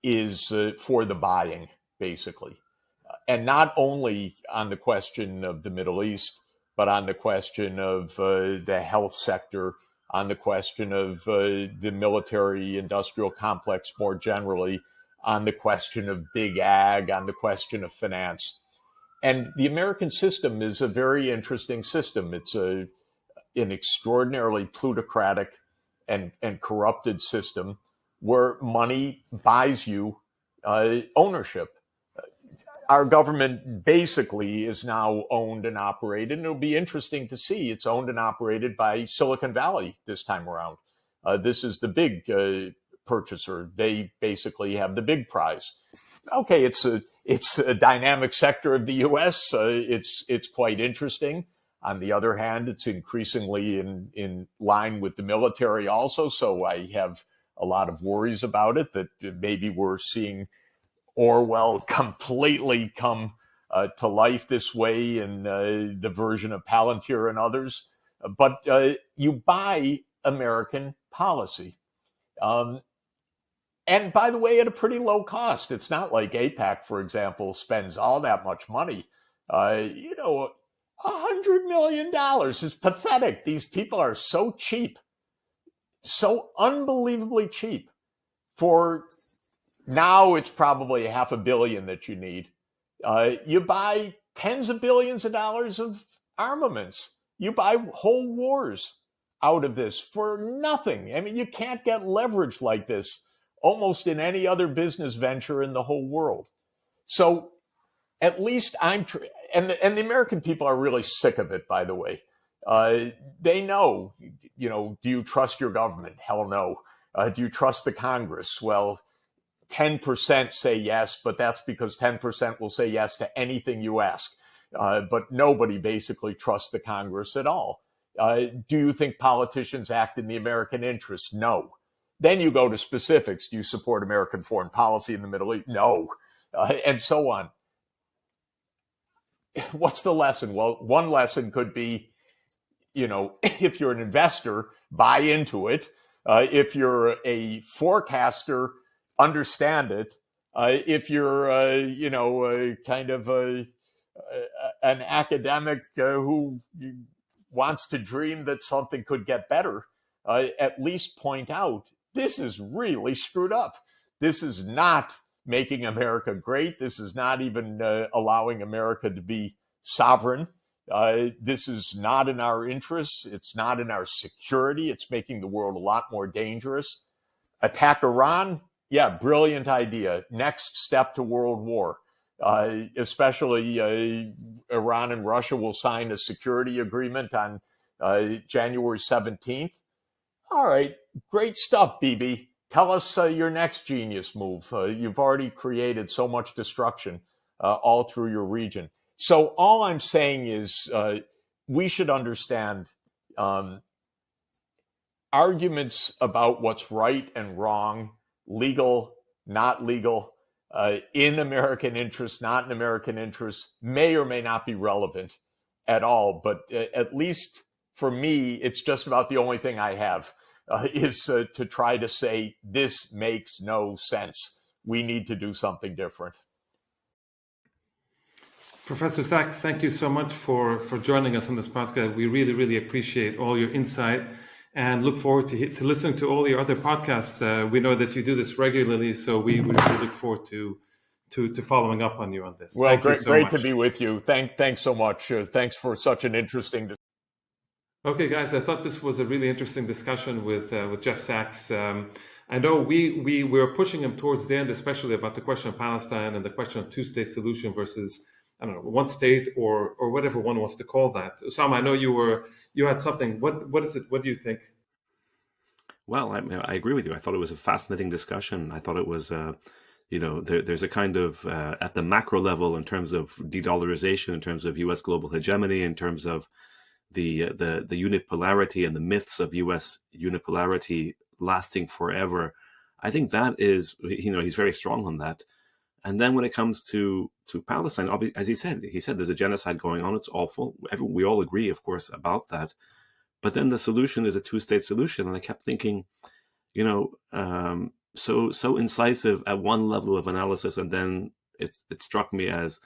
Speaker 2: is for the buying, basically. And not only on the question of the Middle East, but on the question of the health sector, on the question of the military industrial complex more generally, on the question of big ag, on the question of finance. And the American system is a very interesting system. It's an extraordinarily plutocratic and corrupted system where money buys you ownership. Our government basically is now owned and operated, and it'll be interesting to see. It's owned and operated by Silicon Valley this time around. This is the big purchaser. They basically have the big prize. Okay, it's a dynamic sector of the U.S. It's quite interesting. On the other hand, it's increasingly in line with the military also. So I have a lot of worries about it, that maybe we're seeing Orwell completely come to life this way in the version of Palantir and others. But you buy American policy. And by the way, at a pretty low cost. It's not like AIPAC, for example, spends all that much money. $100 million is pathetic. These people are so cheap, so unbelievably cheap. For now, it's probably $500 million that you need. You buy tens of billions of dollars of armaments. You buy whole wars out of this for nothing. I mean, you can't get leverage like this almost in any other business venture in the whole world. So at least and the American people are really sick of it, by the way. They know, do you trust your government? Hell no. Do you trust the Congress? Well, 10% say yes, but that's because 10% will say yes to anything you ask. But nobody basically trusts the Congress at all. Do you think politicians act in the American interest? No. Then you go to specifics. Do you support American foreign policy in the Middle East? No. And so on. What's the lesson? Well, one lesson could be, if you're an investor, buy into it. If you're a forecaster, understand it. If you're, kind of an academic who wants to dream that something could get better, at least point out this is really screwed up. This is not making America great. This is not even allowing America to be sovereign. This is not in our interests. It's not in our security. It's making the world a lot more dangerous. Attack Iran? Yeah, brilliant idea. Next step to world war. Especially Iran and Russia will sign a security agreement on January 17th. All right, great stuff, Bibi. Tell us your next genius move. You've already created so much destruction all through your region. So all I'm saying is we should understand arguments about what's right and wrong, legal, not legal, in American interest, not in American interest, may or may not be relevant at all. But at least for me, it's just about the only thing I have is to try to say this makes no sense. We need to do something different.
Speaker 1: Professor Sachs, thank you so much for joining us on this podcast. We really, really appreciate all your insight and look forward to listening to all your other podcasts. We know that you do this regularly, so we really look forward to following up on you on this.
Speaker 2: Well,
Speaker 1: Thank
Speaker 2: great to be with you. Thanks so much. Thanks for such an interesting discussion.
Speaker 1: Okay, guys, I thought this was a really interesting discussion with Jeff Sachs. I know we were pushing him towards the end, especially about the question of Palestine and the question of two-state solution versus, I don't know, one state or whatever one wants to call that. Osama, I know you had something. What is it? What do you think?
Speaker 4: Well, I agree with you. I thought it was a fascinating discussion. I thought it was, there's a kind of at the macro level in terms of de-dollarization, in terms of U.S. global hegemony, in terms of the unipolarity and the myths of U.S. unipolarity lasting forever. I think that is, he's very strong on that. And then when it comes to Palestine, as he said there's a genocide going on. It's awful. We all agree, of course, about that. But then the solution is a two-state solution. And I kept thinking, so incisive at one level of analysis, and then it struck me as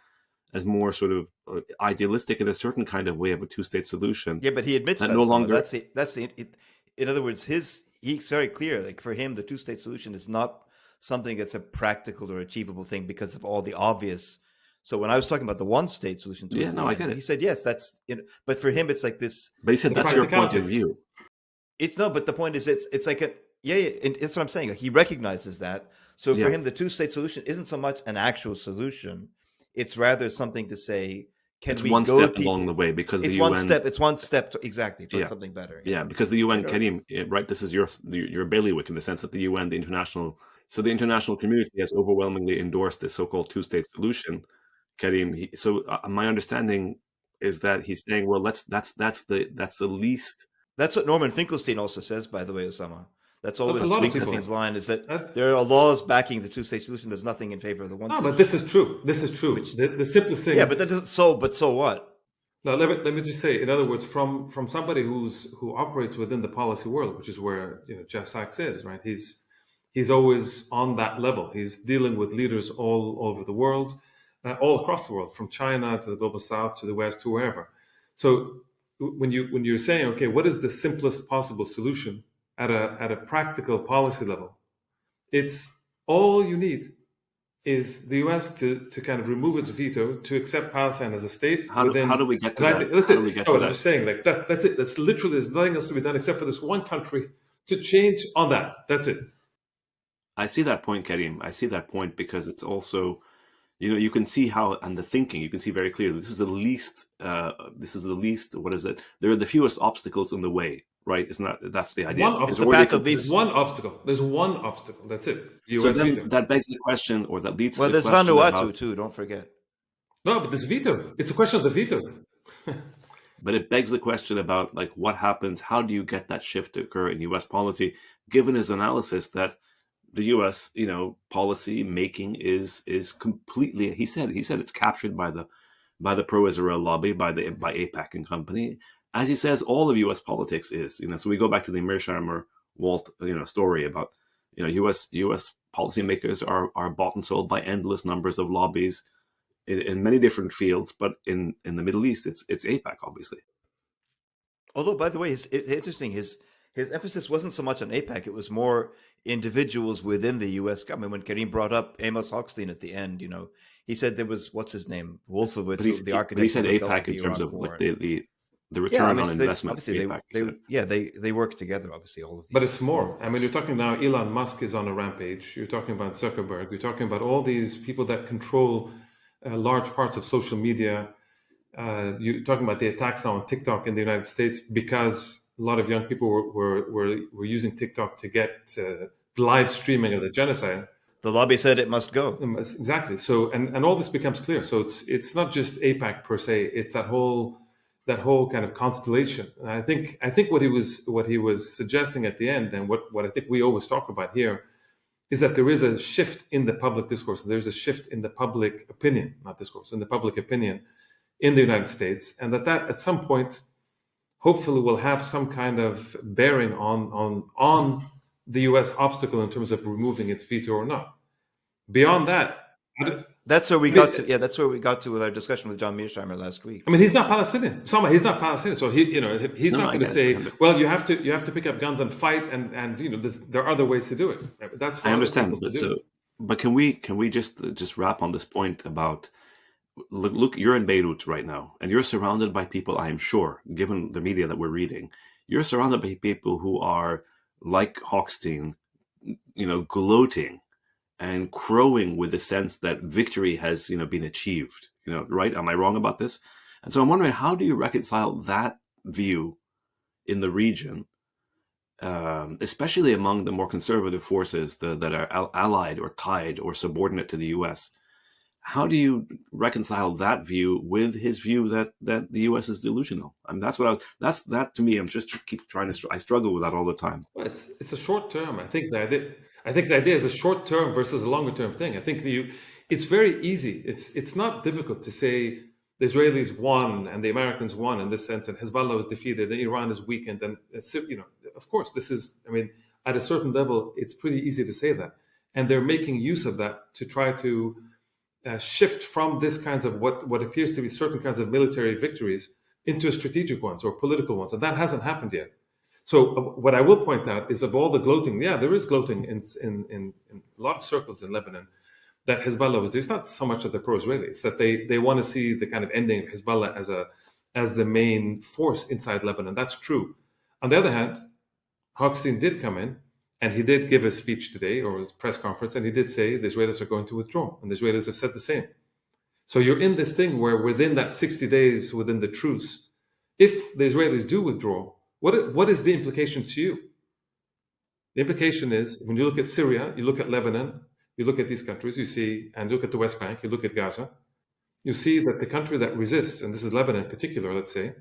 Speaker 4: more sort of idealistic in a certain kind of way of a two-state solution.
Speaker 3: Yeah, but he admits that
Speaker 4: no longer.
Speaker 3: In other words, he's very clear. Like for him, the two-state solution is not something that's a practical or achievable thing because of all the obvious. So when I was talking about the one-state solution,
Speaker 4: I get it.
Speaker 3: He said yes, that's. But for him, it's like this.
Speaker 4: But he said that's your point of view.
Speaker 3: But the point is, it's like and it's what I'm saying. Like he recognizes that. So for him, the two-state solution isn't so much an actual solution. It's rather something to say,
Speaker 4: it's one step along the way because
Speaker 3: it's
Speaker 4: the
Speaker 3: one
Speaker 4: UN,
Speaker 3: step. It's one step towards something better.
Speaker 4: Yeah, because the UN, Karim, right? This is your bailiwick in the sense that the UN, the international community has overwhelmingly endorsed this so-called two-state solution, Karim. So my understanding is that he's saying, well, that's the least.
Speaker 3: That's what Norman Finkelstein also says, by the way, Osama. That's always Finkelstein's line, is that there are laws backing the two-state solution. There's nothing in favor of the one-state.
Speaker 1: But this is true. This is true. The simplest thing.
Speaker 3: Yeah, but that doesn't. So what?
Speaker 1: Now, let me just say, in other words, from somebody who operates within the policy world, which is where Jeff Sachs is, right? He's always on that level. He's dealing with leaders all over the world, all across the world, from China to the global South to the West to wherever. So when you're saying, okay, what is the simplest possible solution at a practical policy level? It's all you need is the U.S. to kind of remove its veto, to accept Palestine as a state.
Speaker 4: How do we get to that?
Speaker 1: That's it. I'm just saying, like that's it. That's literally, there's nothing else to be done except for this one country to change on that. That's it.
Speaker 4: I see that point, Karim. I see that point because it's also, You can see how, and the thinking, you can see very clearly, this is the least, what is it? There are the fewest obstacles in the way, right? Isn't that's the idea?
Speaker 1: One
Speaker 3: It's the
Speaker 1: obstacle.
Speaker 3: path of
Speaker 1: There's
Speaker 3: least.
Speaker 1: one obstacle. There's one obstacle. That's it. The
Speaker 4: So
Speaker 1: U.S.
Speaker 4: then
Speaker 1: veto.
Speaker 4: that begs the question, or that leads to
Speaker 3: Well,
Speaker 4: the
Speaker 3: there's
Speaker 4: question
Speaker 3: Vanuatu
Speaker 4: about,
Speaker 3: too. Don't forget.
Speaker 1: No, but this veto. It's a question of the veto.
Speaker 4: but it begs the question about like what happens, how do you get that shift to occur in U.S. policy, given his analysis that the U.S. policy making is completely, he said it's captured by the pro-Israel lobby, by AIPAC and company. As he says, all of U.S. politics is, so we go back to the Mearsheimer Walt story about U.S. policymakers are bought and sold by endless numbers of lobbies in many different fields, but in the Middle East, it's AIPAC, obviously.
Speaker 3: Although, by the way, it's interesting. His emphasis wasn't so much on AIPAC; it was more individuals within the U.S. government. When Karim brought up Amos Hochstein at the end, he said there was, what's his name, Wolfowitz, the architect.
Speaker 4: But he said
Speaker 3: who dealt
Speaker 4: AIPAC
Speaker 3: with the
Speaker 4: in terms
Speaker 3: Iraq
Speaker 4: of
Speaker 3: War.
Speaker 4: like the return on investment.
Speaker 3: Obviously, they work together. Obviously, all of these.
Speaker 1: But it's more. I mean, you're talking now. Elon Musk is on a rampage. You're talking about Zuckerberg. You're talking about all these people that control large parts of social media. You're talking about the attacks now on TikTok in the United States because a lot of young people were using TikTok to get live streaming of the genocide.
Speaker 3: The lobby said it must go.
Speaker 1: Exactly. So, and all this becomes clear. So it's not just AIPAC per se. It's that whole kind of constellation. And I think what he was suggesting at the end, and what I think we always talk about here, is that there is a shift in the public discourse. There's a shift in the public opinion, not discourse, in the public opinion in the United States, and that at some point, hopefully, will have some kind of bearing on the U.S. obstacle in terms of removing its veto or not. Beyond that,
Speaker 3: that's where we got to. Yeah, that's where we got to with our discussion with John Mearsheimer last week.
Speaker 1: I mean, he's not Palestinian. He's not Palestinian, so he's not going to say, "Well, you have to pick up guns and fight," and there are other ways to do it. That's for
Speaker 4: I understand, but can we just wrap on this point about look, you're in Beirut right now, and you're surrounded by people. I am sure, given the media that we're reading, you're surrounded by people who are like Hochstein, gloating and crowing with the sense that victory has, been achieved, right? Am I wrong about this? And so I'm wondering, how do you reconcile that view in the region, especially among the more conservative forces that are allied or tied or subordinate to the U.S.? How do you reconcile that view with his view that the U.S. is delusional? I mean, that to me, I'm just keep trying to. I struggle with that all the time.
Speaker 1: Well, it's a short term. I think the idea is a short term versus a longer term thing. I think it's very easy. It's not difficult to say the Israelis won and the Americans won in this sense, and Hezbollah was defeated and Iran is weakened, and of course this is. I mean, at a certain level, it's pretty easy to say that, and they're making use of that to try to shift from this kinds of what appears to be certain kinds of military victories into strategic ones or political ones, and that hasn't happened yet. So what I will point out is of all the gloating, yeah, there is gloating in a lot of circles in Lebanon that Hezbollah was. There's not so much of the pro-Israeli; it's that they want to see the kind of ending of Hezbollah as the main force inside Lebanon. That's true. On the other hand, Hochstein did come in. And he did give a speech today, or a press conference, and he did say the Israelis are going to withdraw. And the Israelis have said the same. So you're in this thing where within that 60 days, within the truce, if the Israelis do withdraw, what is the implication to you? The implication is, when you look at Syria, you look at Lebanon, you look at these countries, you see, and look at the West Bank, you look at Gaza, you see that the country that resists, and this is Lebanon in particular, let's say,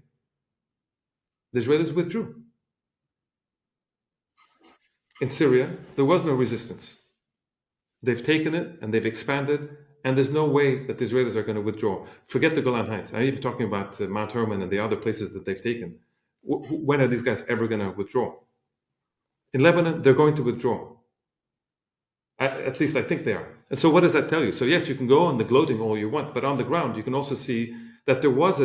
Speaker 1: the Israelis withdrew. In Syria, there was no resistance. They've taken it and they've expanded, and there's no way that the Israelis are going to withdraw. Forget the Golan Heights. I'm even talking about Mount Hermon and the other places that they've taken. When are these guys ever going to withdraw? In Lebanon, they're going to withdraw. At least I think they are. And so what does that tell you? So yes, you can go on the gloating all you want, but on the ground, you can also see that there was a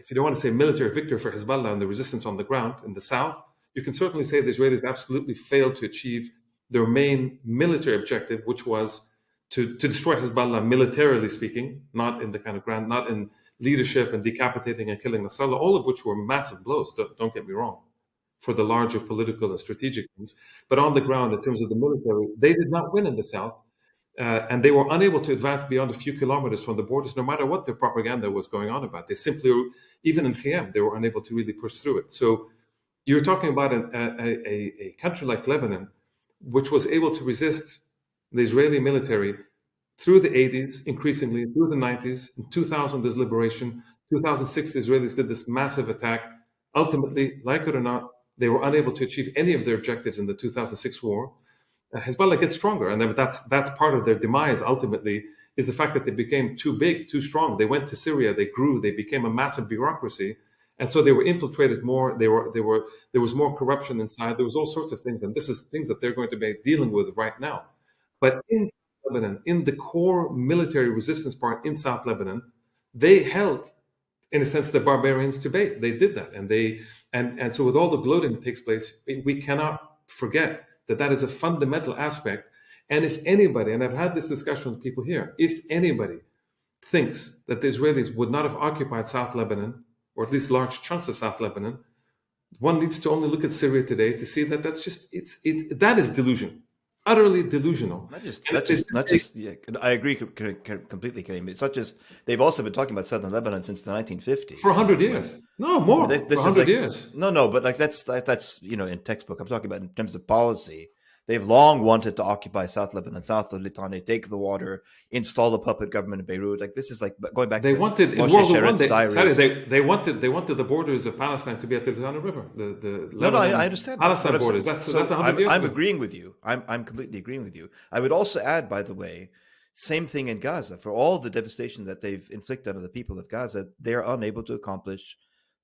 Speaker 1: if you don't want to say military victory for Hezbollah and the resistance on the ground in the south, you can certainly say the Israelis absolutely failed to achieve their main military objective, which was to destroy Hezbollah militarily speaking, not in the kind of ground, not in leadership and decapitating and killing Nasrallah, all of which were massive blows, don't get me wrong, for the larger political and strategic things. But on the ground, in terms of the military, they did not win in the south. and they were unable to advance beyond a few kilometers from the borders, no matter what their propaganda was going on about. They simply, even in Khiyam, they were unable to really push through it. So you're talking about a country like Lebanon, which was able to resist the Israeli military through the 80s, increasingly through the 90s. In 2000, there's liberation. 2006, the Israelis did this massive attack. Ultimately, like it or not, they were unable to achieve any of their objectives in the 2006 war. Hezbollah gets stronger, and that's part of their demise. Ultimately, is the fact that they became too big, too strong. They went to Syria, they grew, they became a massive bureaucracy, and so they were infiltrated more. There was more corruption inside. There was all sorts of things, and this is things that they're going to be dealing with right now. But in Lebanon, in the core military resistance part in South Lebanon, they held, in a sense, the barbarians to bay. They did that, and so with all the gloating that takes place, we cannot forget that is a fundamental aspect. And if anybody, and I've had this discussion with people here, if anybody thinks that the Israelis would not have occupied South Lebanon, or at least large chunks of South Lebanon, one needs to only look at Syria today to see that that is delusion. Utterly delusional.
Speaker 3: Not just. Yeah, I agree completely, Karim. It's not just. They've also been talking about southern Lebanon since the 1950s.
Speaker 1: For 100 years. No, more. For 100 years.
Speaker 3: No, but like that's in textbook. I'm talking about in terms of policy. They've long wanted to occupy South Lebanon, south of Litani, take the water, install a puppet government in Beirut. Like this is like going back.
Speaker 1: They
Speaker 3: to
Speaker 1: wanted in
Speaker 3: Moshe
Speaker 1: World War
Speaker 3: Sharet's
Speaker 1: I. They wanted the borders of Palestine to be at the Litani River.
Speaker 3: I understand.
Speaker 1: Palestine borders. That's 100 years.
Speaker 3: I'm agreeing with you. I'm completely agreeing with you. I would also add, by the way, same thing in Gaza. For all the devastation that they've inflicted on the people of Gaza, they're unable to accomplish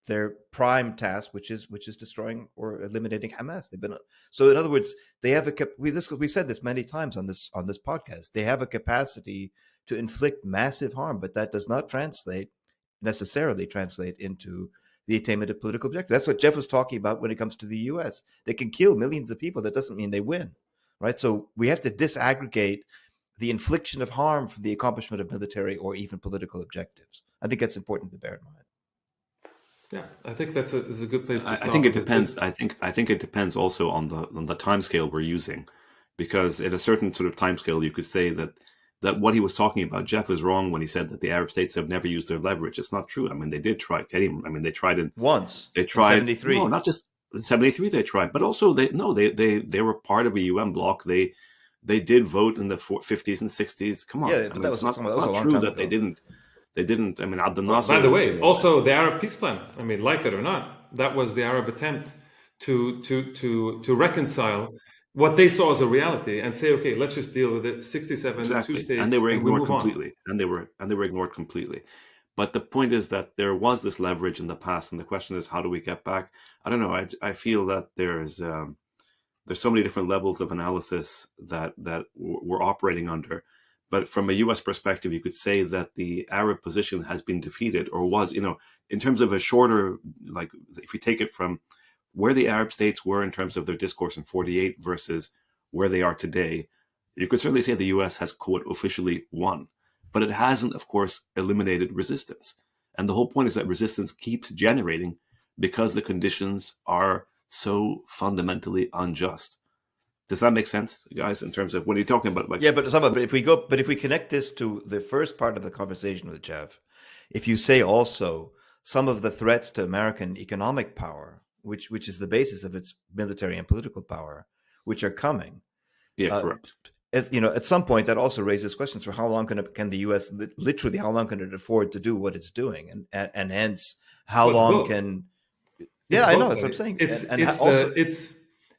Speaker 3: their prime task, which is destroying or eliminating Hamas. So in other words, they have we've said this many times on this podcast. They have a capacity to inflict massive harm, but that does not necessarily translate into the attainment of political objectives. That's what Jeff was talking about when it comes to the U.S. They can kill millions of people. That doesn't mean they win, right? So we have to disaggregate the infliction of harm from the accomplishment of military or even political objectives. I think that's important to bear in mind.
Speaker 1: Yeah, I think this is a good place to start.
Speaker 4: I think it depends. I think it depends also on the timescale we're using, because at a certain sort of timescale, you could say that what he was talking about, Jeff was wrong when he said that the Arab states have never used their leverage. It's not true. I mean, they did try. They tried it
Speaker 3: once.
Speaker 4: They tried
Speaker 3: in 73.
Speaker 4: No, not just in 73. They tried, but also they were part of a UN bloc. They did vote in the 50s and 60s. Come on,
Speaker 3: yeah, but that was not
Speaker 4: true that they didn't. They didn't. I mean, Abdel Nasser.
Speaker 1: By the way, also the Arab peace plan. I mean, like it or not, that was the Arab attempt to reconcile what they saw as a reality and say, okay, let's just deal with it. 67,
Speaker 4: exactly.
Speaker 1: 2 states,
Speaker 4: and they were ignored
Speaker 1: we
Speaker 4: completely. And they were ignored completely. But the point is that there was this leverage in the past, and the question is, how do we get back? I don't know. I feel that there's so many different levels of analysis that we're operating under. But from a U.S. perspective, you could say that the Arab position has been defeated, or was, in terms of a shorter, like if you take it from where the Arab states were in terms of their discourse in 48 versus where they are today, you could certainly say the U.S. has, quote, officially won. But it hasn't, of course, eliminated resistance. And the whole point is that resistance keeps generating because the conditions are so fundamentally unjust. Does that make sense, guys, in terms of when you're talking about like...
Speaker 3: Yeah, but if we connect this to the first part of the conversation with Jeff, if you say also some of the threats to American economic power, which is the basis of its military and political power, which are coming.
Speaker 4: Yeah, correct.
Speaker 3: At some point that also raises questions for how long can the U.S. literally how long can it afford to do what it's doing, and hence how long can... Yeah, I know that's what I'm saying.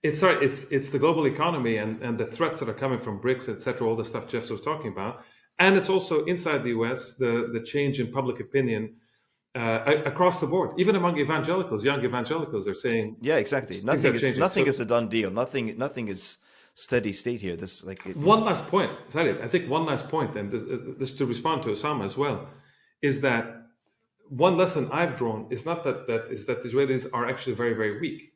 Speaker 1: It's the global economy and the threats that are coming from BRICS, etc., all the stuff Jeff was talking about. And it's also inside the US, the change in public opinion across the board, even among evangelicals, young evangelicals are saying... Yeah,
Speaker 3: exactly. Nothing is a done deal. Nothing is steady state here.
Speaker 1: One last point, I think one last point, and this to respond to Osama as well, is that one lesson I've drawn is not that the Israelis are actually very, very weak.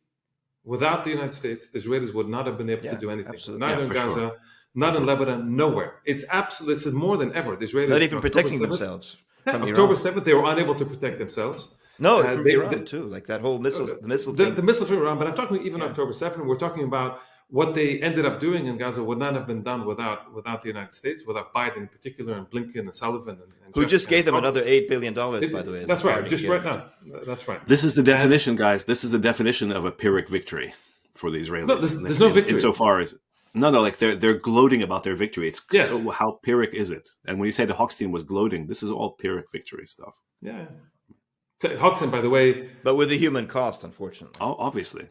Speaker 1: Without the United States, the Israelis would not have been able to do anything.
Speaker 3: Absolutely.
Speaker 1: Not in Gaza, not in Lebanon, nowhere. It's absolutely, this is more than ever. The Israelis
Speaker 3: not even protecting themselves from Iran.
Speaker 1: October 7th, they were unable to protect themselves.
Speaker 3: No, from Iran too. Like that whole the missile
Speaker 1: missile from Iran. But I'm talking even October 7th. We're talking about what they ended up doing in Gaza would not have been done without the United States, without Biden in particular, and Blinken and Sullivan, and
Speaker 3: Who
Speaker 1: Jeff
Speaker 3: just gave them
Speaker 1: Trump.
Speaker 3: another $8 billion, by the way. As
Speaker 1: That's
Speaker 3: a
Speaker 1: right.
Speaker 3: parting
Speaker 1: Just
Speaker 3: gift.
Speaker 1: right now. That's right.
Speaker 4: This is the definition, guys. This is the definition of a Pyrrhic victory for the Israelis.
Speaker 1: No, there's no victory.
Speaker 4: Insofar as like they're gloating about their victory. It's
Speaker 1: Yes.
Speaker 4: so how Pyrrhic is it? And when you say the Hochstein was gloating, this is all Pyrrhic victory stuff.
Speaker 1: Yeah. Hoxton, by the way.
Speaker 3: But with the human cost, unfortunately.
Speaker 4: Oh, obviously.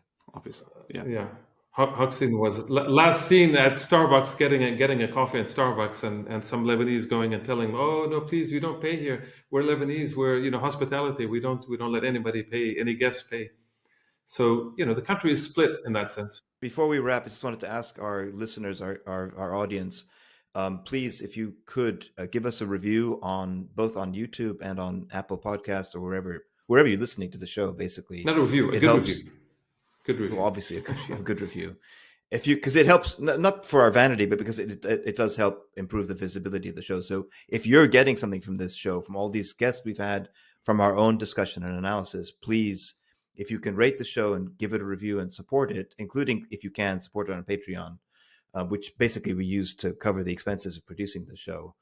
Speaker 4: Yeah.
Speaker 1: Yeah. Hoxton was last seen at Starbucks getting a coffee at Starbucks, and some Lebanese going and telling him, "Oh no, please, you don't pay here. We're Lebanese. We're hospitality. We don't let anybody pay, any guests pay." So the country is split in that sense.
Speaker 3: Before we wrap, I just wanted to ask our listeners, our audience, please, if you could give us a review both on YouTube and on Apple Podcast or wherever you're listening to the show. Basically,
Speaker 1: Not a review, a good review. Good review.
Speaker 3: Well, obviously, a good review. Because it helps not for our vanity, but because it does help improve the visibility of the show. So if you're getting something from this show, from all these guests we've had, from our own discussion and analysis, please, if you can rate the show and give it a review and support it, including if you can support it on Patreon, which basically we use to cover the expenses of producing the show.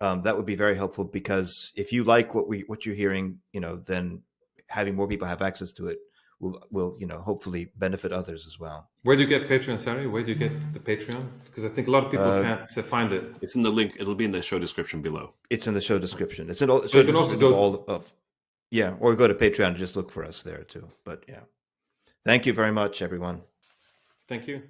Speaker 3: That would be very helpful, because if you like what you're hearing, then having more people have access to it will hopefully benefit others as well.
Speaker 1: Where do you get Patreon, Sari? Where do you get the Patreon? Because I think a lot of people can't find it.
Speaker 4: It's in the link. It'll be in the show description below.
Speaker 3: It's in the show description. It's in all.
Speaker 1: So you can also go
Speaker 3: or go to Patreon and just look for us there too. But yeah, thank you very much, everyone.
Speaker 1: Thank you.